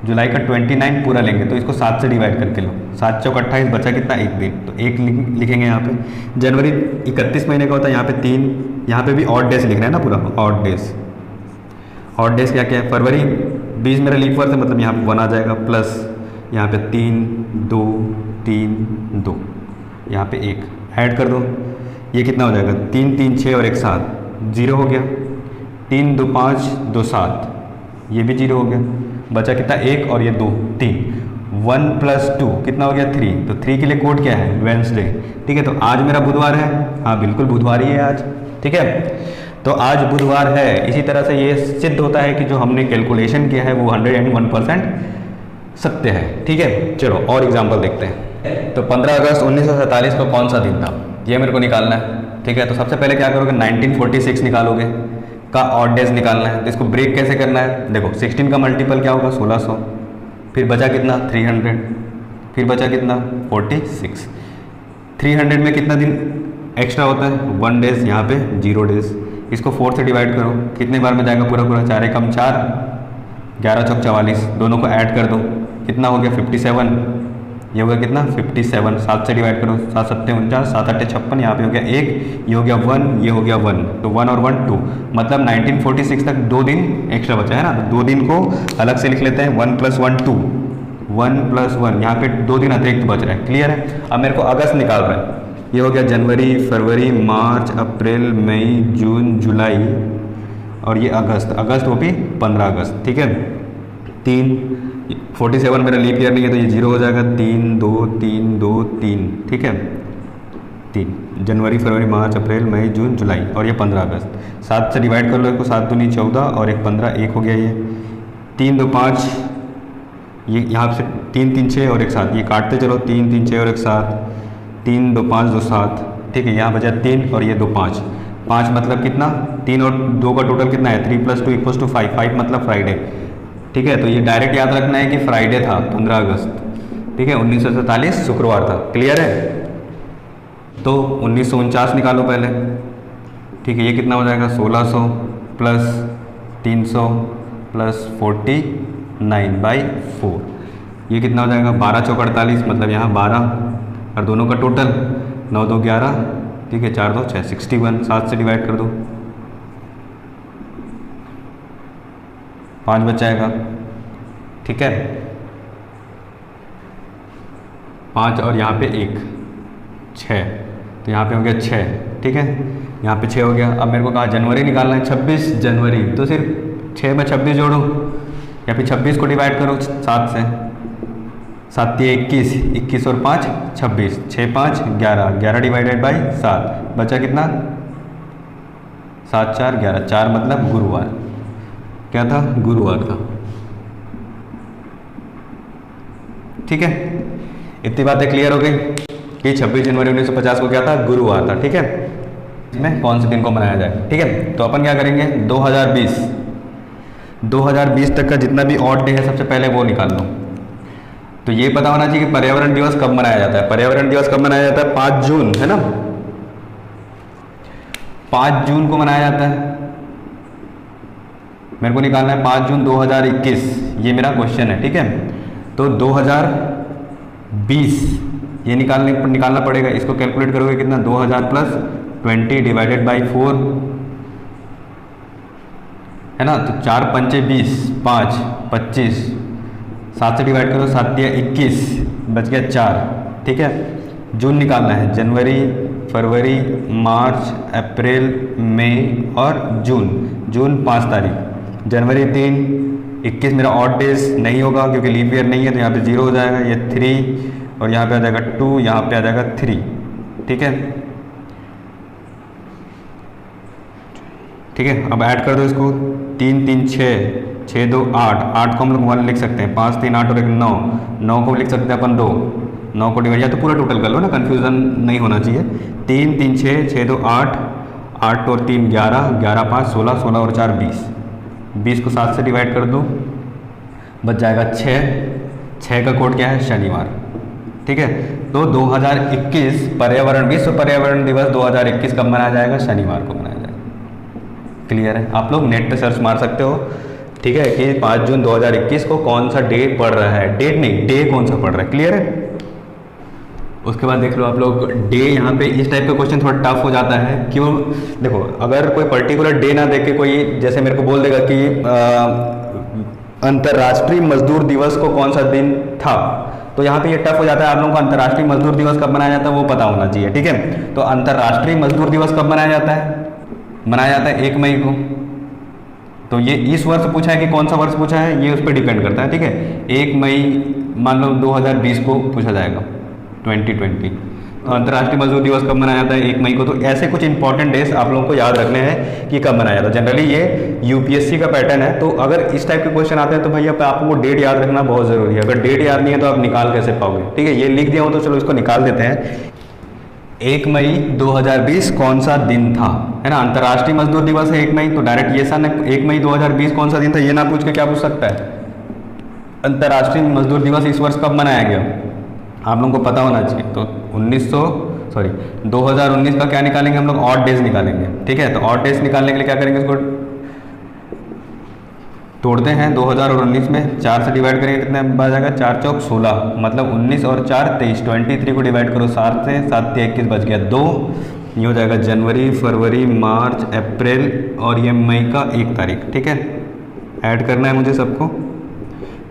जुलाई का 29 पूरा लेंगे तो इसको 7 से डिवाइड करके लो, 7 चौक 28, बचा कितना 1 दिन, तो 1 लिखेंगे यहाँ पे। जनवरी 31 महीने का होता है, यहाँ पे 3, यहाँ पे भी ऑड डेज लिखना है ना पूरा, ऑड डेज। ऑड डेज क्या क्या है, फरवरी 20 मेरा लीप वर्ष है, मतलब यहाँ पे 1 आ जाएगा, प्लस यहाँ पे 3 2 3 2, यहाँ पे 1 ऐड कर दो, ये कितना हो जाएगा 3 3 6 और 1 7, 0 हो गया। 3 2 5 2 7, ये भी 0 हो गया। बचा कितना 1 और ये 2 3, 1 + 2 कितना हो गया 3, तो 3 के लिए कोड क्या है, वेडनेसडे, ठीक है। तो आज मेरा बुधवार है, हाँ बिल्कुल बुधवार ही है आज, ठीक है। तो आज बुधवार है। इसी तरह से ये सिद्ध होता है कि जो हमने कैलकुलेशन किया है वो 101% सत्य है, ठीक है। चलो और एग्जाम्पल देखते हैं। तो 15 अगस्त 1947 को कौन सा दिन था, ये मेरे को निकालना है, ठीक है। तो सबसे पहले क्या करोगे, 1946 निकालोगे का ऑड डेज निकालना है। तो इसको ब्रेक कैसे करना है, देखो 16 का मल्टीपल क्या होगा 1600, फिर बचा कितना 300, फिर बचा कितना 46। 300 में कितना दिन एक्स्ट्रा होता है 1 डेज, यहाँ पे 0 डेज। इसको 4 से डिवाइड करो, कितने बार में जाएगा पूरा पूरा, 4 एकम 4, 11 चौक 44, दोनों को ऐड कर दो, कितना हो गया 57, ये हो गया कितना 57। 7 से डिवाइड करो, 7 7 49, 7 8 56, यहाँ पे हो गया 1, ये हो गया 1, ये हो गया 1, तो 1 और 1 2, मतलब 1946 तक 2 दिन एक्स्ट्रा बचा है ना। तो 2 दिन को अलग से लिख लेते हैं, 1 + 1 2, 1 + 1, यहाँ पे 2 दिन अतिरिक्त बच रहा है। क्लियर है। अब मेरे को अगस्त निकाल रहा है, ये हो गया जनवरी, फरवरी, मार्च, अप्रैल, मई, जून, जुलाई और ये अगस्त, अगस्त वो भी 15 अगस्त, ठीक है। 47 मेरा लीप ईयर नहीं है तो ये 0 हो जाएगा, 3 2 3 2 3, ठीक है। 3 जनवरी, फरवरी, मार्च, अप्रैल, मई, जून, जुलाई और ये 15 अगस्त। 7 से डिवाइड कर लो, इसको 7 दूनी 14 और 1 15, 1 हो गया ये। 3 2 5, ये यहाँ से 3 3 6 और 1 7, ये काटते चलो, 3 3 6 और 1 7, 3 2 5 2 7, ठीक है। यहाँ बचा 3 और ये 2 5, 5 मतलब कितना 3 और 2 का टोटल कितना है 3 + 2 = 5, 5 मतलब फ्राइडे, ठीक है। तो ये डायरेक्ट याद रखना है कि फ्राइडे था 15 अगस्त, ठीक है। 1947 शुक्रवार था। क्लियर है। तो 1949 निकालो पहले, ठीक है। ये कितना हो जाएगा 1600 + 300 + 49/4, ये कितना हो जाएगा 12 चौक 48, मतलब यहाँ 12 और दोनों का टोटल 9 2 11, ठीक है। 4 2 6 61, 7 से डिवाइड कर दो, 5 बच जाएगा, ठीक है। 5 और यहाँ पे 1 6, तो यहाँ पे हो गया 6, ठीक है। यहाँ पे 6 हो गया। अब मेरे को कहा जनवरी निकालना है, 26 जनवरी, तो सिर्फ 6 में 26 जोड़ो या फिर 26 को डिवाइड करो 7 से, 7 21, 21 और 5 26, 6 5 11, 11 डिवाइडेड बाई 7, बचा कितना 7 4 11, 4 मतलब गुरुवार, क्या था गुरुवार था, ठीक है। इतनी बातें क्लियर हो गई कि 26 जनवरी 1950 को क्या था गुरुवार था, ठीक है। इसमें कौन से दिन को मनाया जाए, ठीक है। तो अपन क्या करेंगे 2020 तक का जितना भी ऑड डे है सबसे पहले वो निकाल लो। तो ये पता होना चाहिए कि पर्यावरण दिवस कब मनाया जाता है। पर्यावरण दिवस कब मनाया जाता है 5 जून, है ना। 5 जून को मनाया जाता है? मेरे को निकालना है 5 जून 2021, ये मेरा क्वेश्चन है, ठीक है। तो 2020 ये निकालना पड़ेगा। इसको कैलकुलेट करोगे कितना, 2000 प्लस 20 डिवाइडेड बाई 4 है ना। तो 4 पंचे 20, 5 25, 7 से डिवाइड करो, 7 दिया 21, बच गया 4, ठीक है। जून निकालना है, जनवरी, फरवरी, मार्च, अप्रैल, मई और जून। जून 5 तारीख, जनवरी 3, 21 मेरा ऑड डेज नहीं होगा क्योंकि लीप ईयर नहीं है, तो यहाँ पे 0 हो जाएगा, ये 3 और यहाँ पे आ जाएगा 2, यहाँ पे आ जाएगा 3, ठीक है। ठीक है, अब ऐड कर दो इसको, 3 3 6, 6 2 8, 8 को हम लोग 1 लिख सकते हैं, 5 3 8 और 1 9, 9 को लिख सकते हैं अपन 2, 9 को डिवाइड, या तो पूरा टोटल कर लो ना, कन्फ्यूज़न नहीं होना चाहिए। 3 3 6, 6 2 8, 8 और 3 11, 11 5 16, 16 और 4 20, 20 को 7 से डिवाइड कर दो, बच जाएगा 6, 6 का कोड क्या है, शनिवार, ठीक है। तो 2021 पर्यावरण, विश्व पर्यावरण दिवस 2021 कब मनाया जाएगा, शनिवार को मनाया जाएगा। क्लियर है, आप लोग नेट पे सर्च मार सकते हो, ठीक है, कि 5 जून 2021 को कौन सा डे पड़ रहा है, डेट नहीं, डे कौन सा पड़ रहा है, क्लियर है। उसके बाद देख लो आप लोग, डे यहाँ पे इस टाइप का क्वेश्चन थोड़ा टफ हो जाता है, क्यों, देखो अगर कोई पर्टिकुलर डे ना देख के कोई जैसे मेरे को बोल देगा कि अंतर्राष्ट्रीय मजदूर दिवस को कौन सा दिन था, तो यहाँ पे ये टफ हो जाता है। आप लोगों को अंतर्राष्ट्रीय मजदूर दिवस कब मनाया जाता है वो पता होना चाहिए, ठीक है। तो अंतर्राष्ट्रीय मजदूर दिवस कब मनाया जाता है, मनाया जाता है 1 मई को। तो ये इस वर्ष पूछा है कि कौन सा वर्ष पूछा है, ये उस पर डिपेंड करता है, ठीक है। 1 मई मान लो 2020 को पूछा जाएगा, 2020, तो अंतर्राष्ट्रीय मजदूर दिवस कब मनाया जाता है, 1 मई को। तो ऐसे कुछ इंपॉर्टेंट डेज आप लोगों को याद रखने हैं कि कब मनाया जाता है। जनरली ये यूपीएससी का पैटर्न है, तो अगर इस टाइप के क्वेश्चन आते हैं तो भैया आपको डेट याद रखना बहुत ज़रूरी है। अगर डेट याद नहीं है तो आप निकाल कैसे पाओगे, ठीक है। ये लिख दिया हो तो चलो इसको निकाल देते हैं। 1 मई 2020 कौन सा दिन था, है ना, अंतर्राष्ट्रीय मजदूर दिवस है 1 मई, तो डायरेक्ट ये सन 1 मई 2020 कौन सा दिन था, ये ना पूछ के क्या पूछ सकता है, अंतर्राष्ट्रीय मजदूर दिवस इस वर्ष कब मनाया गया, आप लोगों को पता होना चाहिए। तो 2019 का क्या निकालेंगे हम लोग, ऑड डेज निकालेंगे, ठीक है। तो ऑड डेज निकालने के लिए क्या करेंगे, इसको तोड़ते हैं 2000 और 19 में, 4 से डिवाइड करेंगे कितने आ जाएगा, 4 चौक 16, मतलब 19 और 4 23, 23 को डिवाइड करो 7 से, 7 21 बच गया 2, ये हो जाएगा जनवरी, फरवरी, मार्च, अप्रैल और ये मई का 1 तारीख, ठीक है। ऐड करना है मुझे सबको,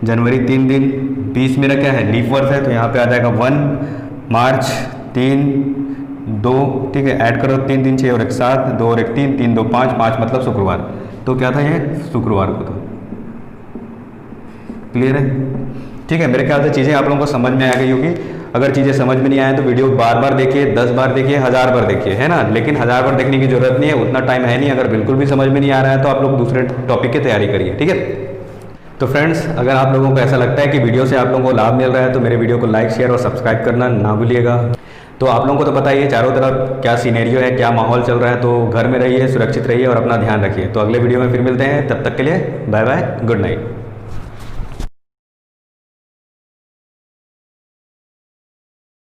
जनवरी 3 दिन, 20 मेरा क्या है, लीप वर्ष है, तो यहाँ पे आ जाएगा 1, मार्च 3 2, ठीक है। ऐड करो 3 3 6 और 1 7, 2 और 1 3, 3 2 5, 5 मतलब शुक्रवार, तो क्या था ये, शुक्रवार को था। क्लियर है, ठीक है। मेरे ख्याल से चीज़ें आप लोगों को समझ में आ गई होगी। अगर चीज़ें समझ में नहीं आए तो वीडियो बार बार देखिए, 10 बार देखिए, 1000 बार देखिए, है ना। लेकिन 1000 बार देखने की जरूरत नहीं है, उतना टाइम है नहीं। अगर बिल्कुल भी समझ में नहीं आ रहा है तो आप लोग दूसरे टॉपिक की तैयारी करिए, ठीक है। तो फ्रेंड्स, अगर आप लोगों को ऐसा लगता है कि वीडियो से आप लोगों को लाभ मिल रहा है तो मेरे वीडियो को लाइक, शेयर और सब्सक्राइब करना ना भूलिएगा। तो आप लोगों को तो पता ही है चारों तरफ क्या सीनेरियो है, क्या माहौल चल रहा है, तो घर में रहिए, सुरक्षित रहिए और अपना ध्यान रखिए। तो अगले वीडियो में फिर मिलते हैं, तब तक के लिए बाय बाय, गुड नाइट।